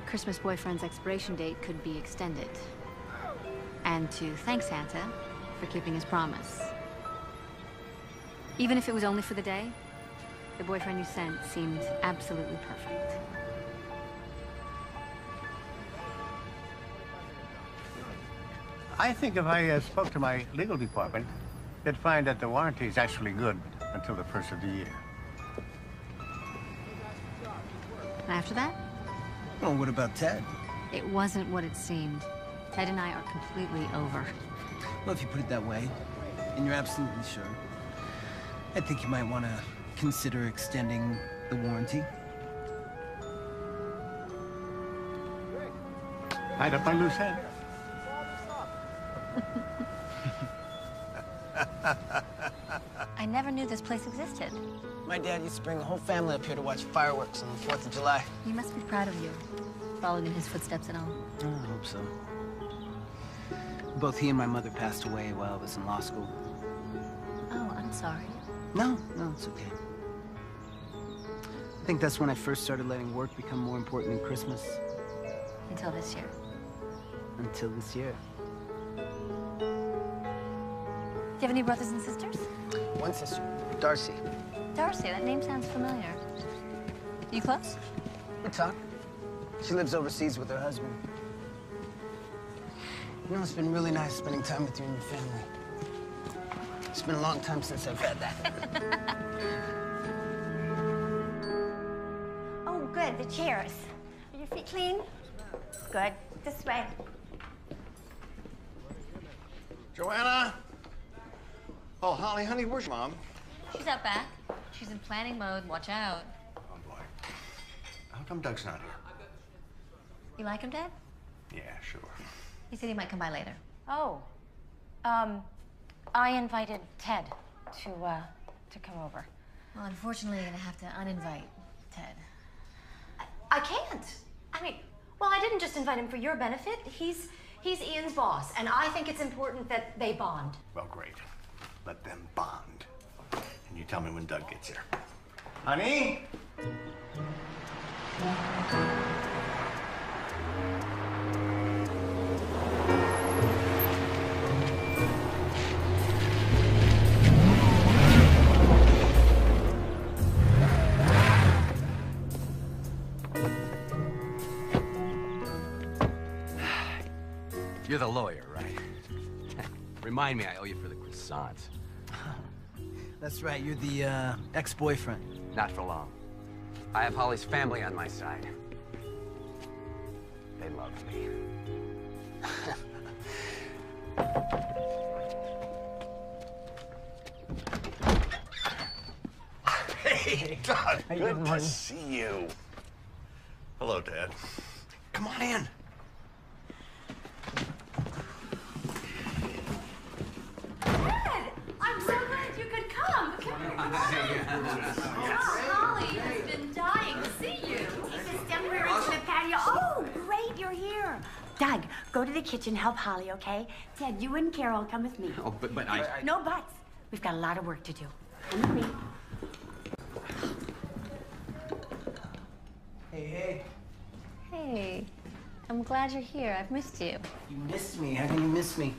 Christmas boyfriend's expiration date could be extended. And to thank Santa for keeping his promise. Even if it was only for the day, the boyfriend you sent seemed absolutely perfect. I think if I spoke to my legal department, they'd find that the warranty is actually good until the first of the year. And after that? Well, what about Ted? It wasn't what it seemed. Ted and I are completely over. Well, if you put it that way, and you're absolutely sure, I think you might want to consider extending the warranty. Tied up my loose end. I never knew this place existed. My dad used to bring the whole family up here to watch fireworks on the 4th of July. He must be proud of you, following in his footsteps and all. I hope so. Both he and my mother passed away while I was in law school. Oh, I'm sorry. No, it's okay. I think that's when I first started letting work become more important than Christmas. Until this year. Until this year. Do you have any brothers and sisters? One sister, Darcy. Darcy, that name sounds familiar. You close? We talk. She lives overseas with her husband. You know, it's been really nice spending time with you and your family. It's been a long time since I've had that. Oh, good, the chairs. Are your feet clean? Good. This way. Joanna? Oh, Holly, honey, where's your mom? She's out back. She's in planning mode. Watch out. Oh, boy. How come Doug's not here? You like him, Dad? Yeah, sure. He said he might come by later. Oh. I invited Ted to come over. Well, unfortunately, you're gonna have to uninvite Ted. I can't. I mean, well, I didn't just invite him for your benefit. He's Ian's boss, and I think it's important that they bond. Well, great. Let them bond. And you tell me when Doug gets here. Honey? You're the lawyer, right? Remind me I owe you for the croissant. That's right, you're the ex-boyfriend. Not for long. I have Holly's family on my side. They love me. Hey, Doug. Hey, Good to see you. Hello, Dad. Come on in. I'm so glad you could come. Holly has been dying to see you. Just step over into the patio. Oh, great, you're here. Doug, go to the kitchen, help Holly, okay? Ted, you and Carol come with me. Oh, but I... No buts. We've got a lot of work to do. Come with me. Hey. Hey, I'm glad you're here. I've missed you. You missed me. How can you miss me?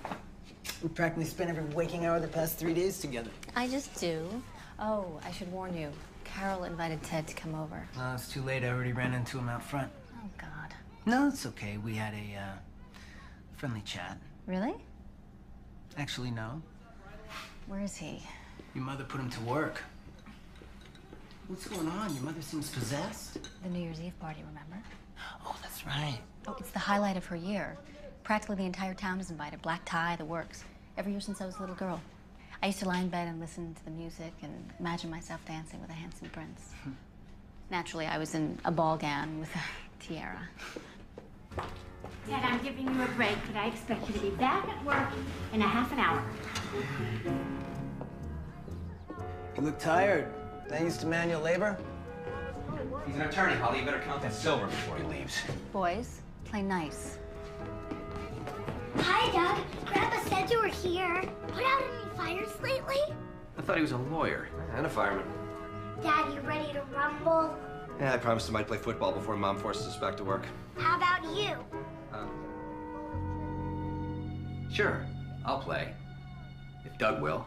We practically spent every waking hour of the past 3 days together. I just do. Oh, I should warn you. Carol invited Ted to come over. No, it's too late. I already ran into him out front. Oh, God. No, it's okay. We had a friendly chat. Really? Actually, no. Where is he? Your mother put him to work. What's going on? Your mother seems possessed. The New Year's Eve party, remember? Oh, that's right. Oh, it's the highlight of her year. Practically the entire town is invited. Black tie, the works. Every year since I was a little girl. I used to lie in bed and listen to the music and imagine myself dancing with a handsome prince. Naturally, I was in a ball gown with a tiara. Ted, I'm giving you a break, but I expect you to be back at work in a half an hour. You look tired. Thanks to manual labor? He's an attorney, Holly. You better count that silver before he leaves. Boys, play nice. Hi, Doug. Grandpa said you were here. Put out any fires lately? I thought he was a lawyer. And a fireman. Dad, you ready to rumble? Yeah, I promised him I'd play football before Mom forces us back to work. How about you? Sure, I'll play. If Doug will.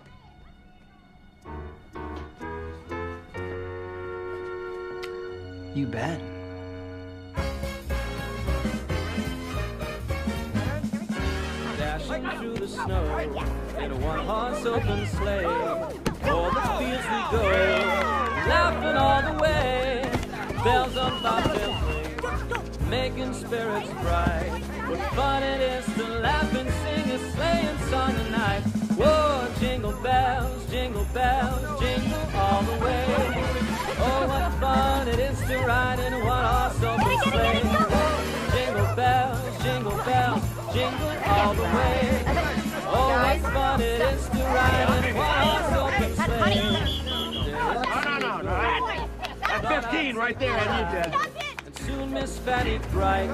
You bet. Dashing through the snow in a one-horse open sleigh. O'er the fields we go, laughing all the way. Bells on bobtail ring, making spirits bright. What fun it is to laugh and sing a sleighing song tonight. Whoa, jingle bells, jingle all the way. Oh, what fun it is to ride in a one-horse open sleigh. Whoa, jingle bells, jingle all the way. Oh, what fun it is to ride in a one-horse open sleigh. No. That's 15 right there on you, Dad. And soon Miss Fanny Bright,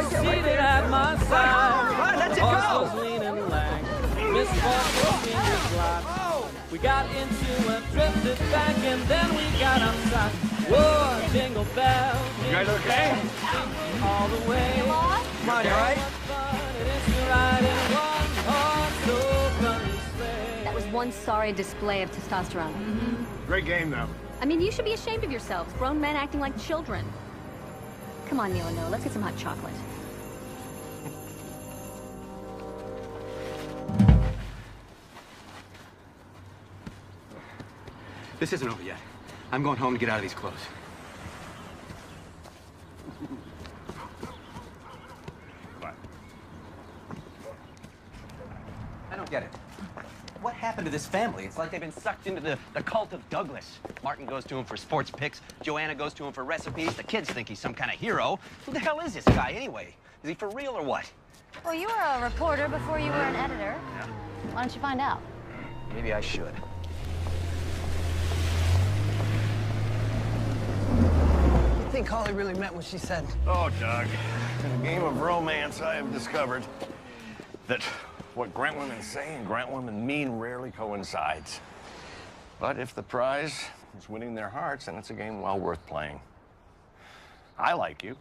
seated at my side. The horse was lean and lank, Miss Fortune fingers locked. We got into a drifted bank and then we got outside. Whoa, jingle bells, You guys okay? jingle all the way. Come on, you all right? It is to ride in one horse open sleigh. That was one sorry display of testosterone. Great game, though. I mean, you should be ashamed of yourselves. Grown men acting like children. Come on, Neil and Noah, let's get some hot chocolate. This isn't over yet. I'm going home to get out of these clothes. I don't get it. What happened to this family? It's like they've been sucked into the cult of Douglas. Martin goes to him for sports picks. Joanna goes to him for recipes. The kids think he's some kind of hero. Who the hell is this guy anyway? Is he for real or what? Well, you were a reporter before you were an editor. Yeah. Why don't you find out? Maybe I should. You think Holly really meant what she said? Oh, Doug, in a game of romance, I have discovered that what Grant women say and Grant women mean rarely coincides. But if the prize is winning their hearts, then it's a game well worth playing. I like you.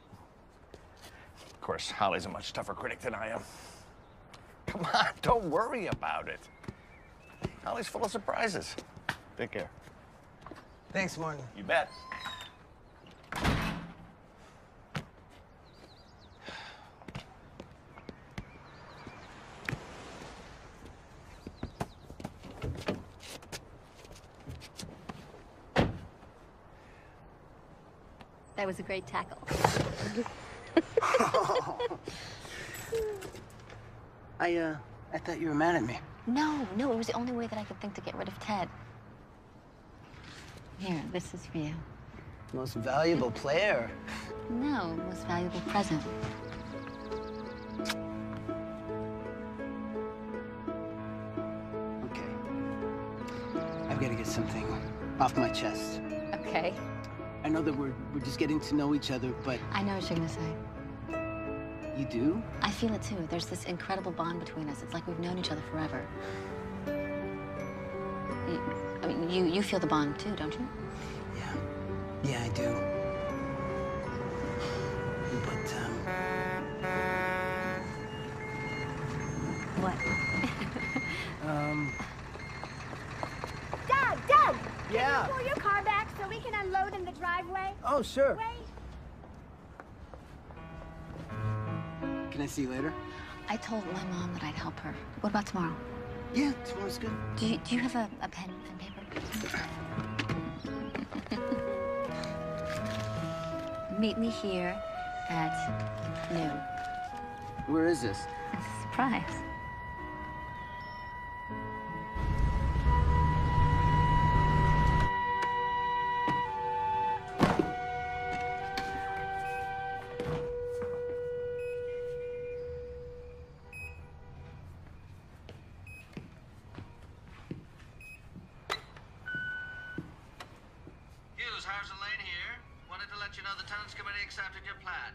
Of course, Holly's a much tougher critic than I am. Come on, don't worry about it. Holly's full of surprises. Take care. Thanks, Martin. You bet. That was a great tackle. I thought you were mad at me. No, it was the only way that I could think to get rid of Ted. Here, this is for you. Most valuable player. No, most valuable present. Okay. I've got to get something off my chest. Okay. I know that we're just getting to know each other, but... I know what you're gonna say. You do? I feel it too. There's this incredible bond between us. It's like we've known each other forever. You feel the bond too, don't you? Yeah, I do. But, What? Doug! Yeah? Can you pull your car back so we can unload in the driveway? Oh, sure. Wait. Can I see you later? I told my mom that I'd help her. What about tomorrow? Yeah, tomorrow's good. Do you have a pen and paper? Meet me here at noon. Where is this? Surprise.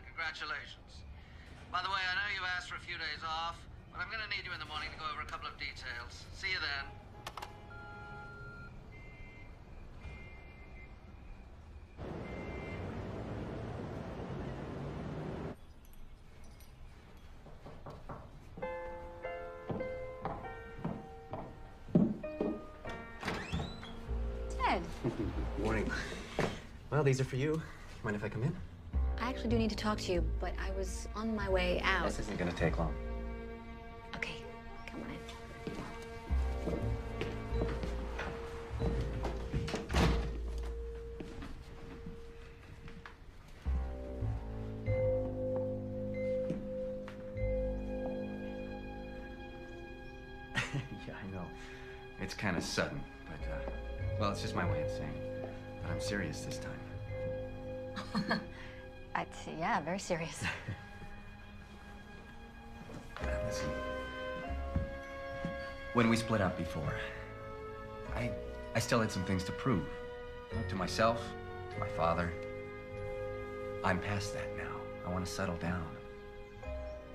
Congratulations. By the way, I know you asked for a few days off, but I'm going to need you in the morning to go over a couple of details. See you then. Ted. Morning. Well, these are for you. Mind if I come in? I actually do need to talk to you, but I was on my way out. This isn't gonna take long. Okay, come on Yeah, I know. It's kind of sudden, but, well, it's just my way of saying it. But I'm serious this time. Yeah, very serious. Listen, when we split up before, I still had some things to prove. To myself, to my father. I'm past that now. I want to settle down.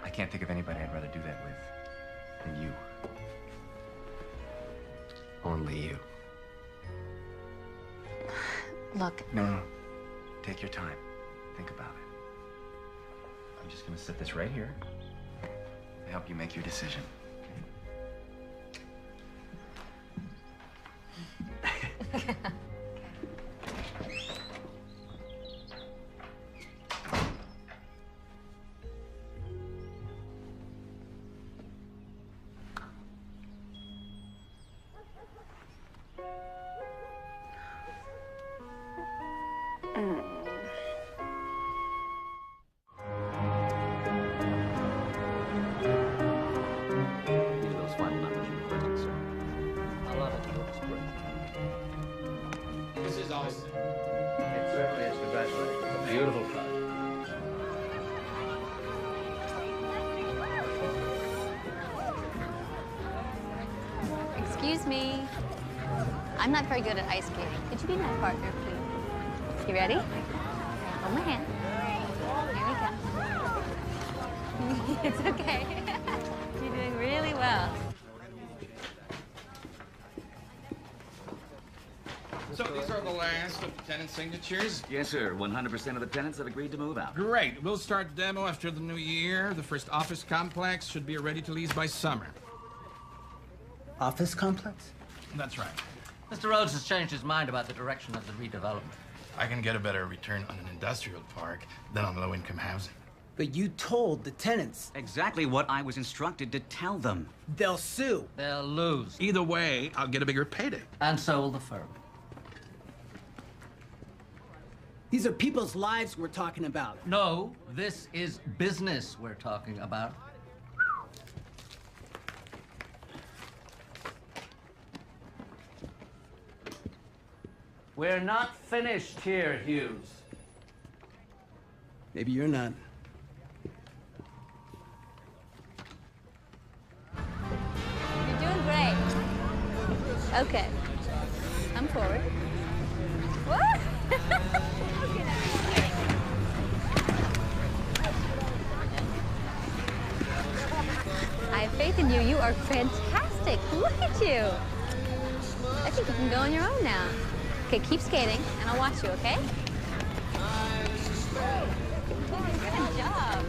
I can't think of anybody I'd rather do that with than you. Only you. Look. No. Take your time. Think about it. I'm just gonna set this right here to help you make your decision. Excuse me. I'm not very good at ice skating. Could you be my partner, please? You ready? Hold my hand. Here we go. It's okay. You're doing really well. So these are the last of the tenant signatures? Yes, sir. 100% of the tenants have agreed to move out. Great. We'll start demo after the new year. The first office complex should be ready to lease by summer. Office complex? That's right. Mr. Rhodes has changed his mind about the direction of the redevelopment. I can get a better return on an industrial park than on low-income housing. But you told the tenants. Exactly what I was instructed to tell them. They'll sue. They'll lose. Either way, I'll get a bigger payday. And so will the firm. These are people's lives we're talking about. No, this is business we're talking about. We're not finished here, Hughes. Maybe you're not. You're doing great. Okay. Come forward. What? I have faith in you. You are fantastic. Look at you. I think you can go on your own now. Okay, keep skating, and I'll watch you, okay? Good job.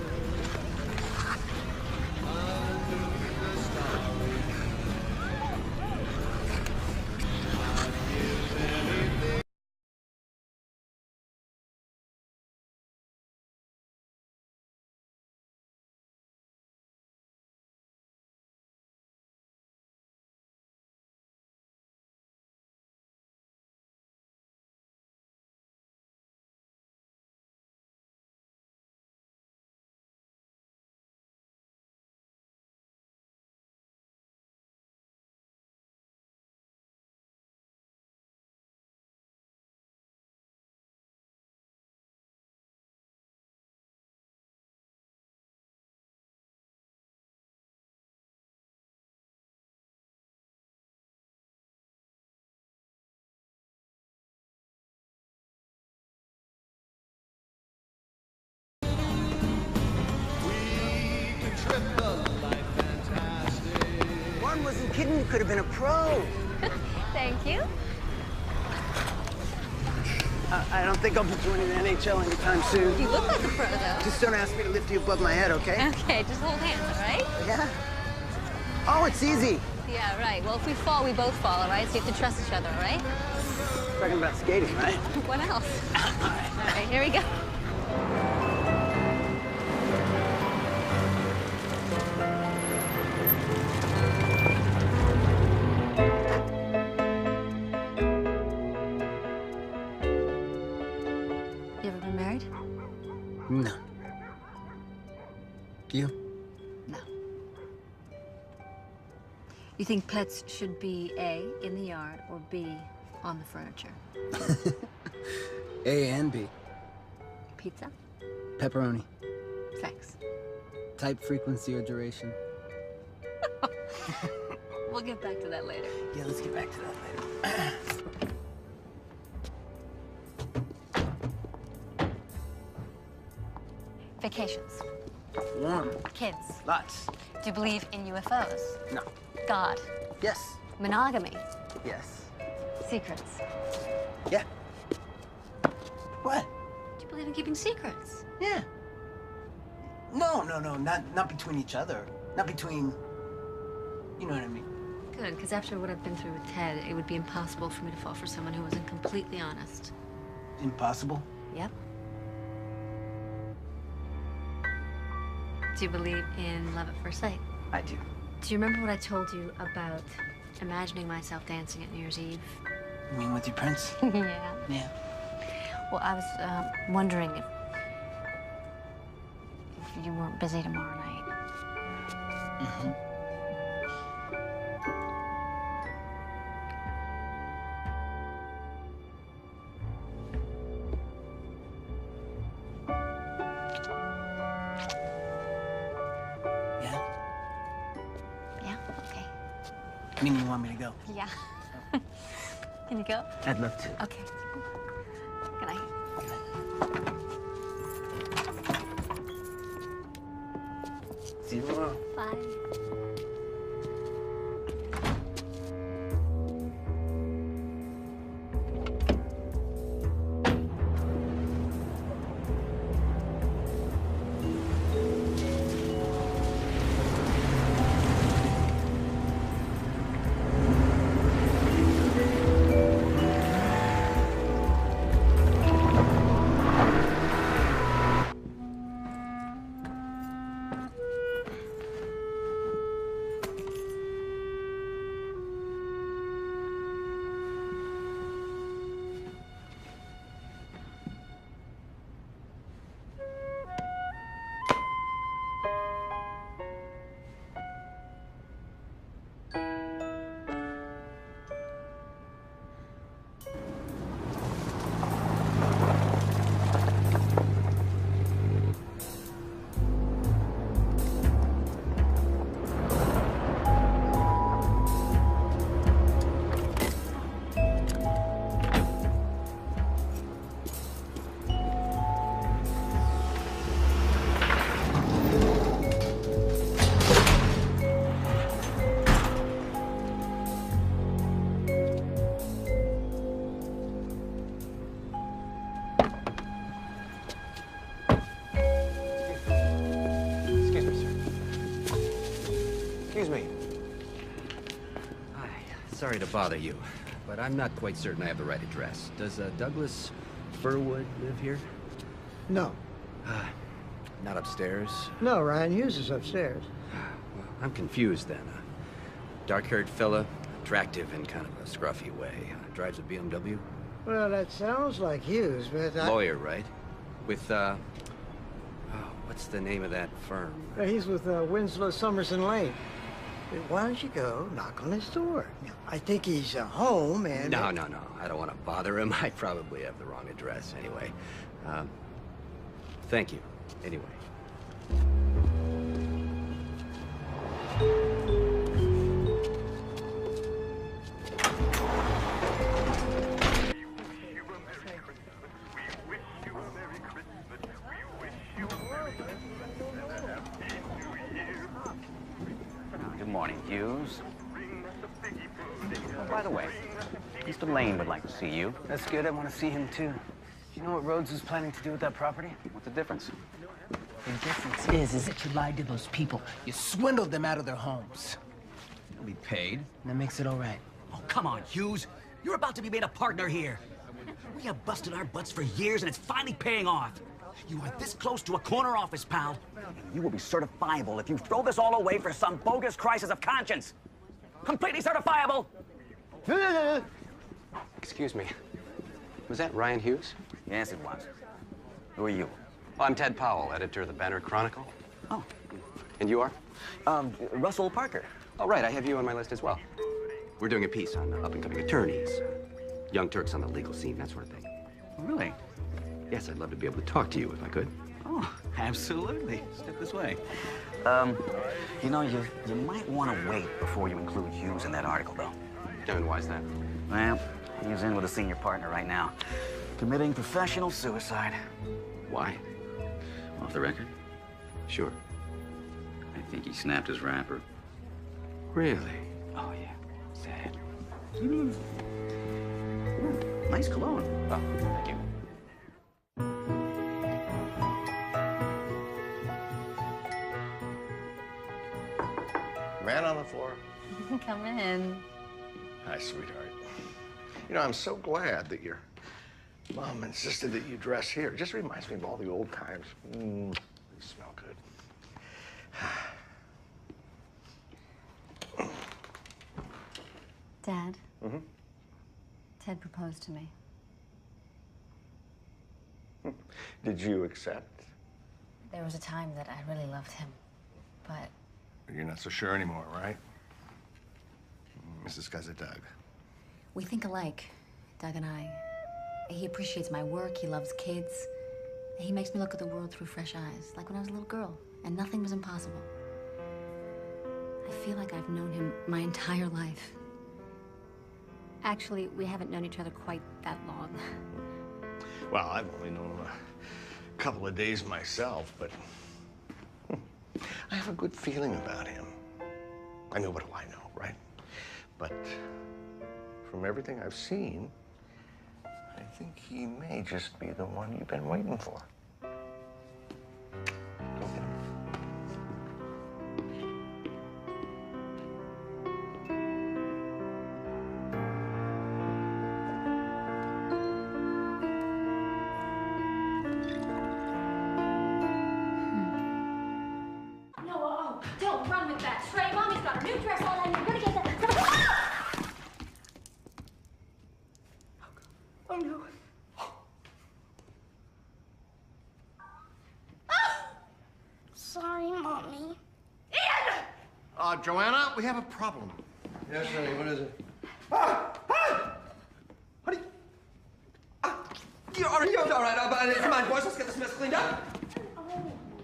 One wasn't kidding. You could have been a pro. Thank you. I don't think I'll be joining the NHL anytime soon. You look like a pro, though. Just don't ask me to lift you above my head, okay? Okay, just hold hands, all right? Yeah. Oh, it's easy. Yeah, right. Well, if we fall, we both fall, all right? So you have to trust each other, all right? Talking about skating, right? What else? All right, here we go. You ever been married? No. You? No. You think pets should be A, in the yard, or B, on the furniture? A and B. Pizza? Pepperoni. Thanks. Type, frequency, or duration. We'll get back to that later. Yeah, let's get back to that later. Vacations. Warm. Kids. Lots. Do you believe in UFOs? No. God? Yes. Monogamy? Yes. Secrets? Yeah. What? Do you believe in keeping secrets? Yeah. No, not between each other. Not between, you know what I mean. Good, because after what I've been through with Ted, it would be impossible for me to fall for someone who wasn't completely honest. Impossible? Yep. Do you believe in love at first sight? I do. Do you remember what I told you about imagining myself dancing at New Year's Eve? You mean with your prince? Yeah. Yeah. Well, I was wondering if you weren't busy tomorrow night. Mm-hmm. Yeah? Okay. Meaning you want me to go? Yeah. Can you go? I'd love to. Okay. Good night. See you tomorrow. Bye. Excuse me. Hi. Sorry to bother you, but I'm not quite certain I have the right address. Does Douglas Furwood live here? No. Not upstairs? No, Ryan Hughes is upstairs. Well, I'm confused then. Dark-haired fella, attractive in kind of a scruffy way. Drives a BMW? Well, that sounds like Hughes, but Lawyer, right? With, what's the name of that firm? He's with Winslow Summerson Lane. Why don't you go knock on his door? I think he's home and... No. I don't want to bother him. I probably have the wrong address anyway. Thank you. Anyway. Good morning, Hughes. Oh, by the way, Mr. Lane would like to see you. That's good. I want to see him, too. Do you know what Rhodes is planning to do with that property? What's the difference? The difference is that you lied to those people. You swindled them out of their homes. He'll be paid. And that makes it all right. Oh, come on, Hughes. You're about to be made a partner here. We have busted our butts for years, and it's finally paying off. You are this close to a corner office, pal. You will be certifiable if you throw this all away for some bogus crisis of conscience. Completely certifiable. Excuse me. Was that Ryan Hughes? Yes, it was. Who are you? Oh, I'm Ted Powell, editor of the Banner Chronicle. Oh. And you are? Russell Parker. Oh, right. I have you on my list as well. We're doing a piece on up-and-coming attorneys, young Turks on the legal scene, that sort of thing. Really? Yes, I'd love to be able to talk to you if I could. Oh, absolutely. Step this way. You know, you might want to wait before you include Hughes in that article, though. And why's that? Well, he's in with a senior partner right now, committing professional suicide. Why? Off the record? Sure. I think he snapped his wrapper. Really? Oh, yeah. Sad. Nice cologne. Oh, thank you. Man on the floor. Come in. Hi, sweetheart. You know, I'm so glad that your mom insisted that you dress here. It just reminds me of all the old times. You smell good. Dad, Mm-hmm. Ted proposed to me. Did you accept? There was a time that I really loved him, but You're not so sure anymore, right? Mrs. Cousin Doug. we think alike, Doug and I. He appreciates my work, he loves kids. He makes me look at the world through fresh eyes, like when I was a little girl, and nothing was impossible. I feel like I've known him my entire life. Actually, we haven't known each other quite that long. Well, I've only known him a couple of days myself, but I have a good feeling about him. I mean, what do I know, right? But from everything I've seen, I think he may just be the one you've been waiting for. Go get him. No, don't run with that. Trey, Mommy's got her new dress on and you're gonna get that. Oh no. Sorry, Mommy. Joanna, we have a problem. Yes, honey, what is it? Are you all right? Come on, boys, let's get this mess cleaned up.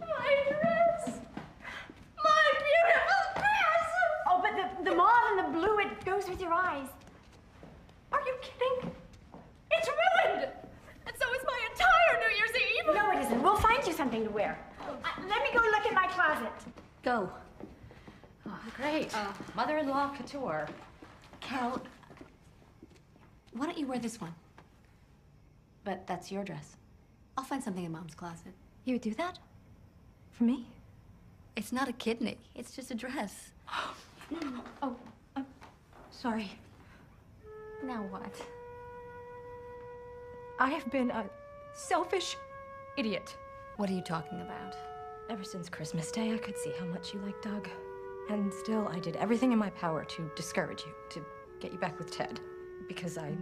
My dress! My beautiful dress! Oh, but the mauve and the blue, it goes with your eyes. Are you kidding? It's ruined! And so is my entire New Year's Eve! No, it isn't. We'll find you something to wear. Let me go look in my closet. Go. Oh, great. Mother-in-law couture. Carol, why don't you wear this one? But that's your dress. I'll find something in Mom's closet. You would do that? For me? It's not a kidney. It's just a dress. Oh, I'm sorry. Now what? I have been a selfish idiot. What are you talking about? Ever since Christmas Day, I could see how much you liked Doug. And still, I did everything in my power to discourage you, to get you back with Ted. Because I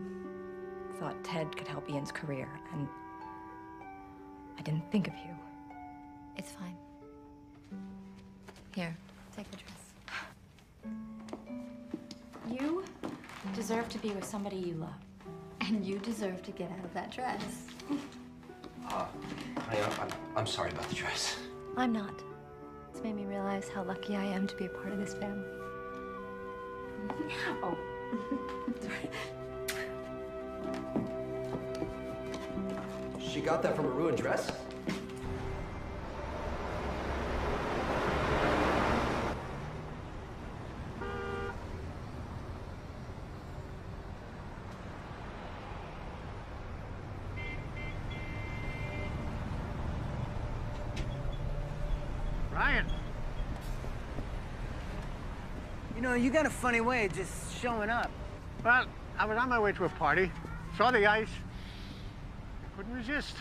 thought Ted could help Ian's career, and I didn't think of you. It's fine. Here, take the dress. You deserve to be with somebody you love. And you deserve to get out of that dress. I'm sorry about the dress. I'm not. It's made me realize how lucky I am to be a part of this family. Oh. She got that from a ruined dress? Ryan. You know, you got a funny way of just showing up. Well, I was on my way to a party, saw the ice, couldn't resist.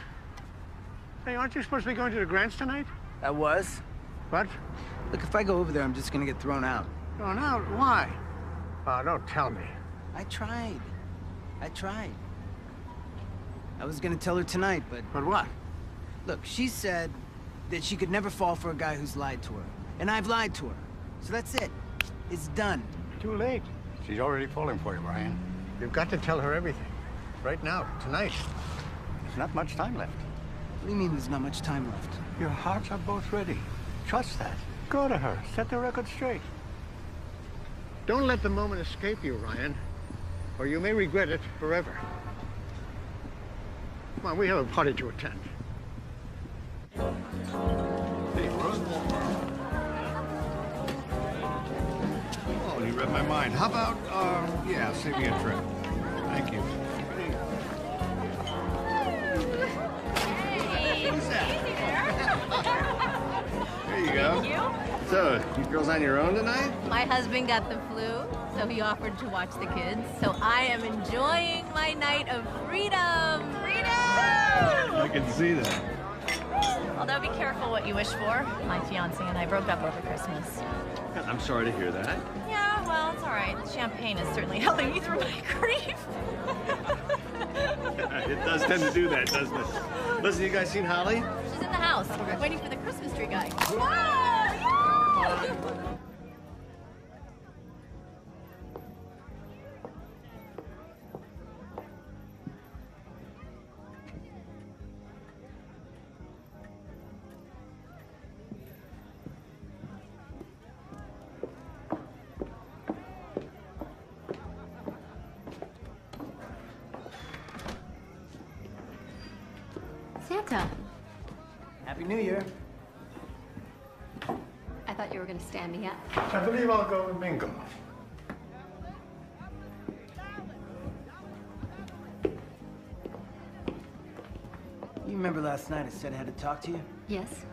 Hey, aren't you supposed to be going to the Grants tonight? I was. What? Look, if I go over there, I'm just gonna get thrown out. Thrown out? Why? Oh, don't tell me. I tried. I was gonna tell her tonight, but... But what? Look, she said that she could never fall for a guy who's lied to her. And I've lied to her. So that's it. It's done. Too late. She's already falling for you, Ryan. You've got to tell her everything. Right now, tonight. There's not much time left. What do you mean there's not much time left? Your hearts are both ready. Trust that. Go to her. Set the record straight. Don't let the moment escape you, Ryan, or you may regret it forever. Come on, we have a party to attend. Hey, Rose. Oh, you read my mind. How about, yeah, save me a trip. Thank you. Who's that? There you go. Thank you. So, you girls on your own tonight? My husband got the flu, so he offered to watch the kids. So I am enjoying my night of freedom. Freedom! I can see that. Although be careful what you wish for. My fiance and I broke up over Christmas. I'm sorry to hear that. Yeah, well, it's all right. Champagne is certainly helping me through my grief. It does tend to do that, doesn't it? Listen, you guys seen Holly? She's in the house. We're waiting for the Christmas tree guy. Santa. Happy New Year. I thought you were going to stand me up. I believe I'll go with bingo. You remember last night I said I had to talk to you? Yes.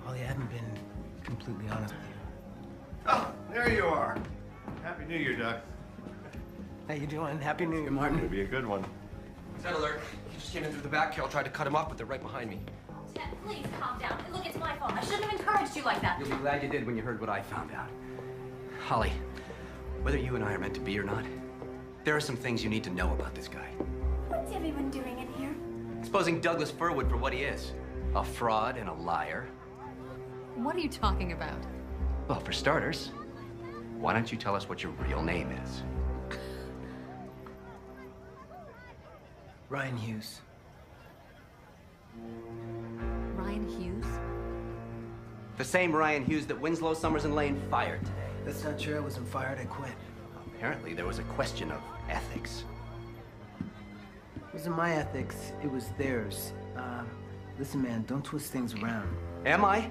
Holly, I haven't been completely honest with you. Oh, there you are. Happy New Year, Doc. How you doing? Happy New Year, Martin. It'll be a good one. Set alert. He just came in through the back. Carol tried to cut him off, but they're right behind me. Ted, please calm down. Look, it's my fault. I shouldn't have encouraged you like that. You'll be glad you did when you heard what I found out. Holly, whether you and I are meant to be or not, there are some things you need to know about this guy. What's everyone doing in here? Exposing Douglas Furwood for what he is. A fraud and a liar. What are you talking about? Well, for starters, why don't you tell us what your real name is? Ryan Hughes. Ryan Hughes? The same Ryan Hughes that Winslow, Summers, and Lane fired today. That's not true. I wasn't fired. I quit. Apparently, there was a question of ethics. It wasn't my ethics. It was theirs. Listen, man, don't twist things around. Am I?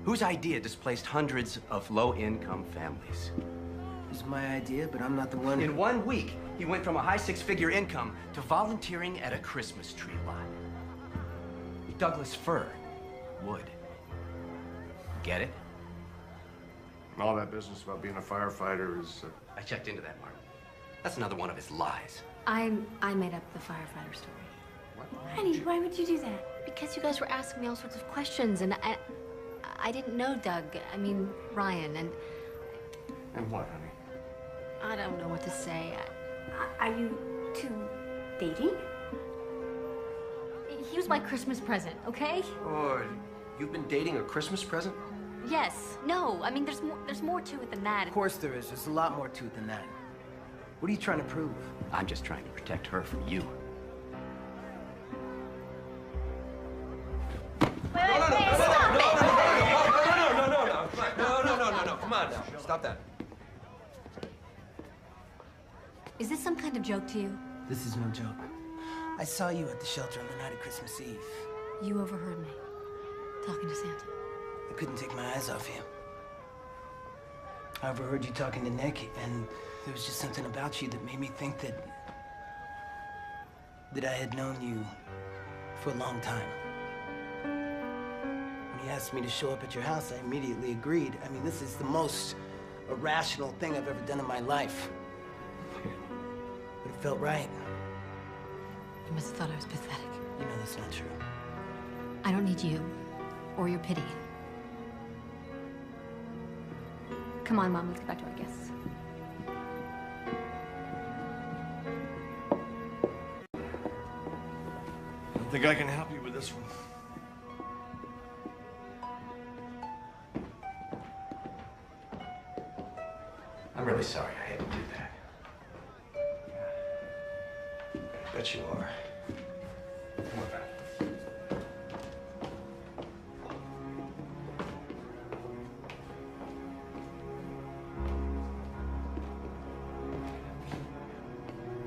Whose idea displaced hundreds of low-income families? It was my idea, but I'm not the one. In 1 week, he went from a high six-figure income to volunteering at a Christmas tree lot. Douglas Fir would. Get it? All that business about being a firefighter is... I checked into that, Martin. That's another one of his lies. I made up the firefighter story. Honey, why would you do that? Because you guys were asking me all sorts of questions, and I didn't know Doug. I mean, Ryan, and... And what, honey? I don't know what to say. Are you two dating? He was my Christmas present, okay? Oh, you've been dating a Christmas present? Yes. No. I mean, there's more to it than that. Of course there is. There's a lot more to it than that. What are you trying to prove? I'm just trying to protect her from you. No, come on now. Stop that. Is this some kind of joke to you? This is no joke. I saw you at the shelter on the night of Christmas Eve. You overheard me talking to Santa. I couldn't take my eyes off you. I overheard you talking to Nick, and there was just something about you that made me think that I had known you for a long time. When he asked me to show up at your house, I immediately agreed. I mean, this is the most irrational thing I've ever done in my life. But it felt right. You must have thought I was pathetic. You know that's not true. I don't need you or your pity. Come on, Mom, let's get back to our guests. I think I can help you with this one. I'm really sorry I had to do that. Bet you are. Come on back.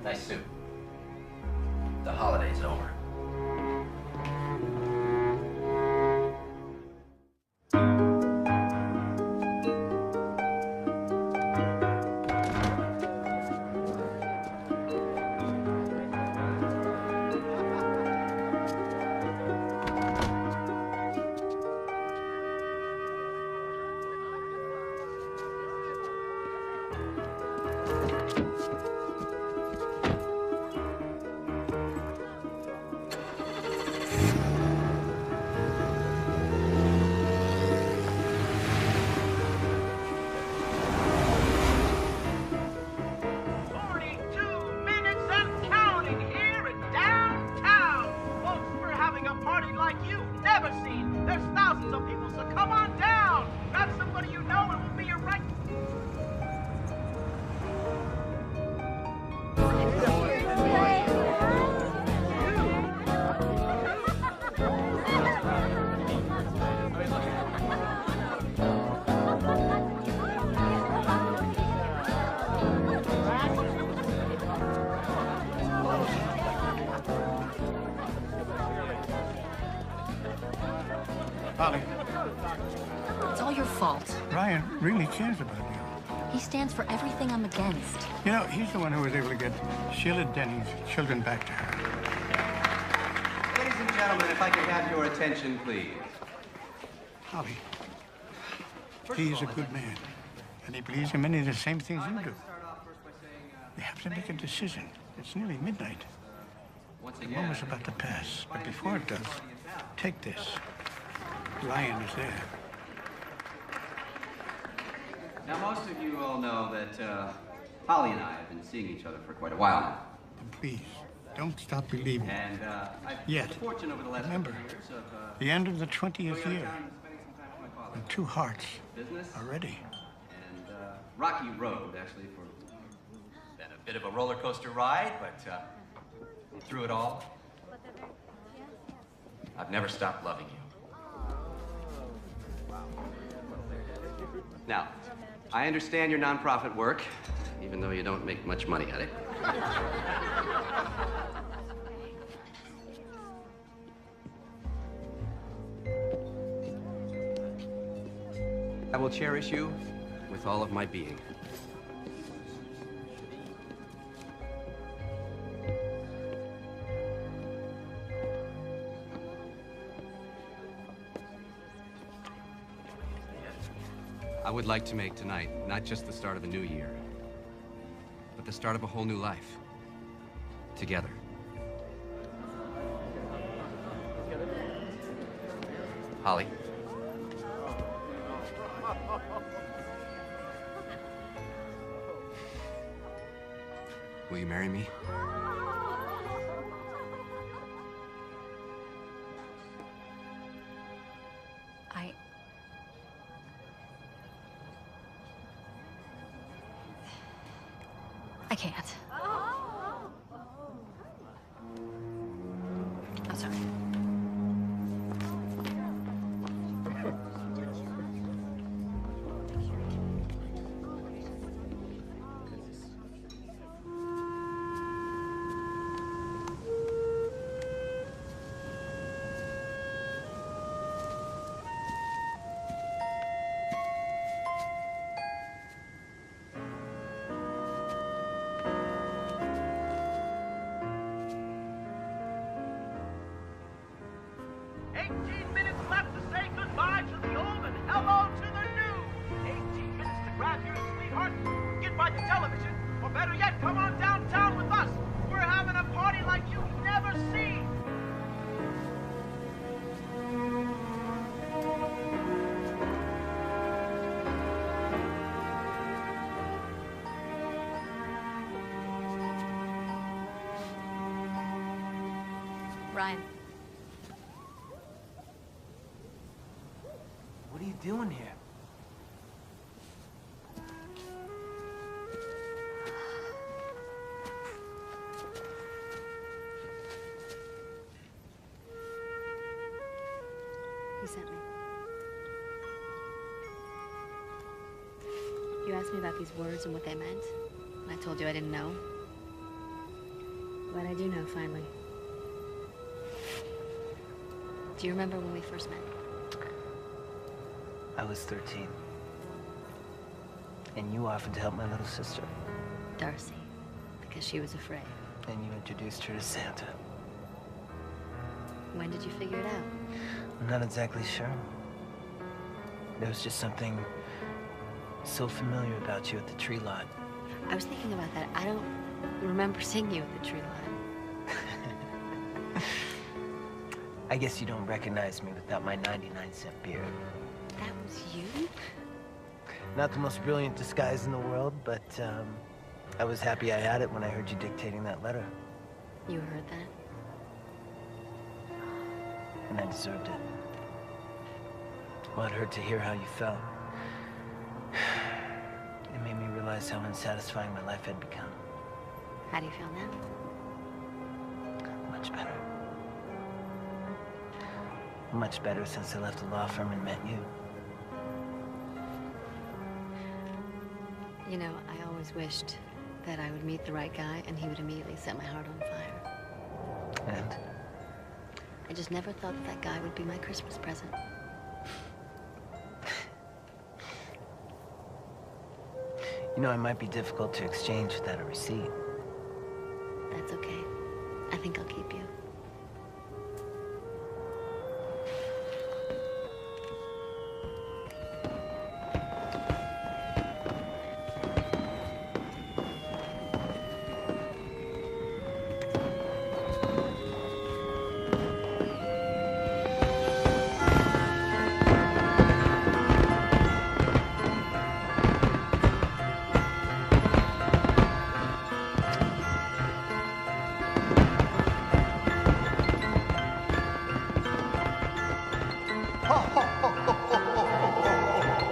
Nice suit. The holiday's over. Holly, It's all your fault. Ryan really cares about you. He stands for everything I'm against. You know, he's the one who was able to get Sheila Denning's children back to her. Ladies and gentlemen, if I could have your attention, please. Holly, he's a good man, and he believes in many of the same things you do. We have to make a decision. It's nearly midnight. The moment's about to pass, but before it does, take this. Ryan is there. Now, most of you all know that Holly and I have been seeing each other for quite a while now. And please, don't stop believing. And I've Yet, had the fortune over the last remember, couple of years of the end of the 20th going out of year, town and spending some time with my father. and two hearts Business are ready. and rocky road, actually, for been a bit of a roller coaster ride, but through it all, I've never stopped loving you. Now, I understand your nonprofit work, even though you don't make much money at it. I will cherish you with all of my being. I would like to make tonight not just the start of a new year, but the start of a whole new life. Together. Holly. Will you marry me? I can't. I'm sorry. Ryan. What are you doing here? He sent me. You asked me about these words and what they meant, and I told you I didn't know. But I do know, finally. Do you remember when we first met? I was 13. And you offered to help my little sister. Darcy, because she was afraid. And you introduced her to Santa. When did you figure it out? I'm not exactly sure. There was just something so familiar about you at the tree lot. I was thinking about that. I don't remember seeing you at the tree lot. I guess you don't recognize me without my 99-cent beard. That was you? Not the most brilliant disguise in the world, but I was happy I had it when I heard you dictating that letter. You heard that? And I deserved it. Well, it hurt to hear how you felt. It made me realize how unsatisfying my life had become. How do you feel now? Much better. Much better since I left the law firm and met you. You know, I always wished that I would meet the right guy and he would immediately set my heart on fire. And? I just never thought that guy would be my Christmas present. You know, it might be difficult to exchange without a receipt.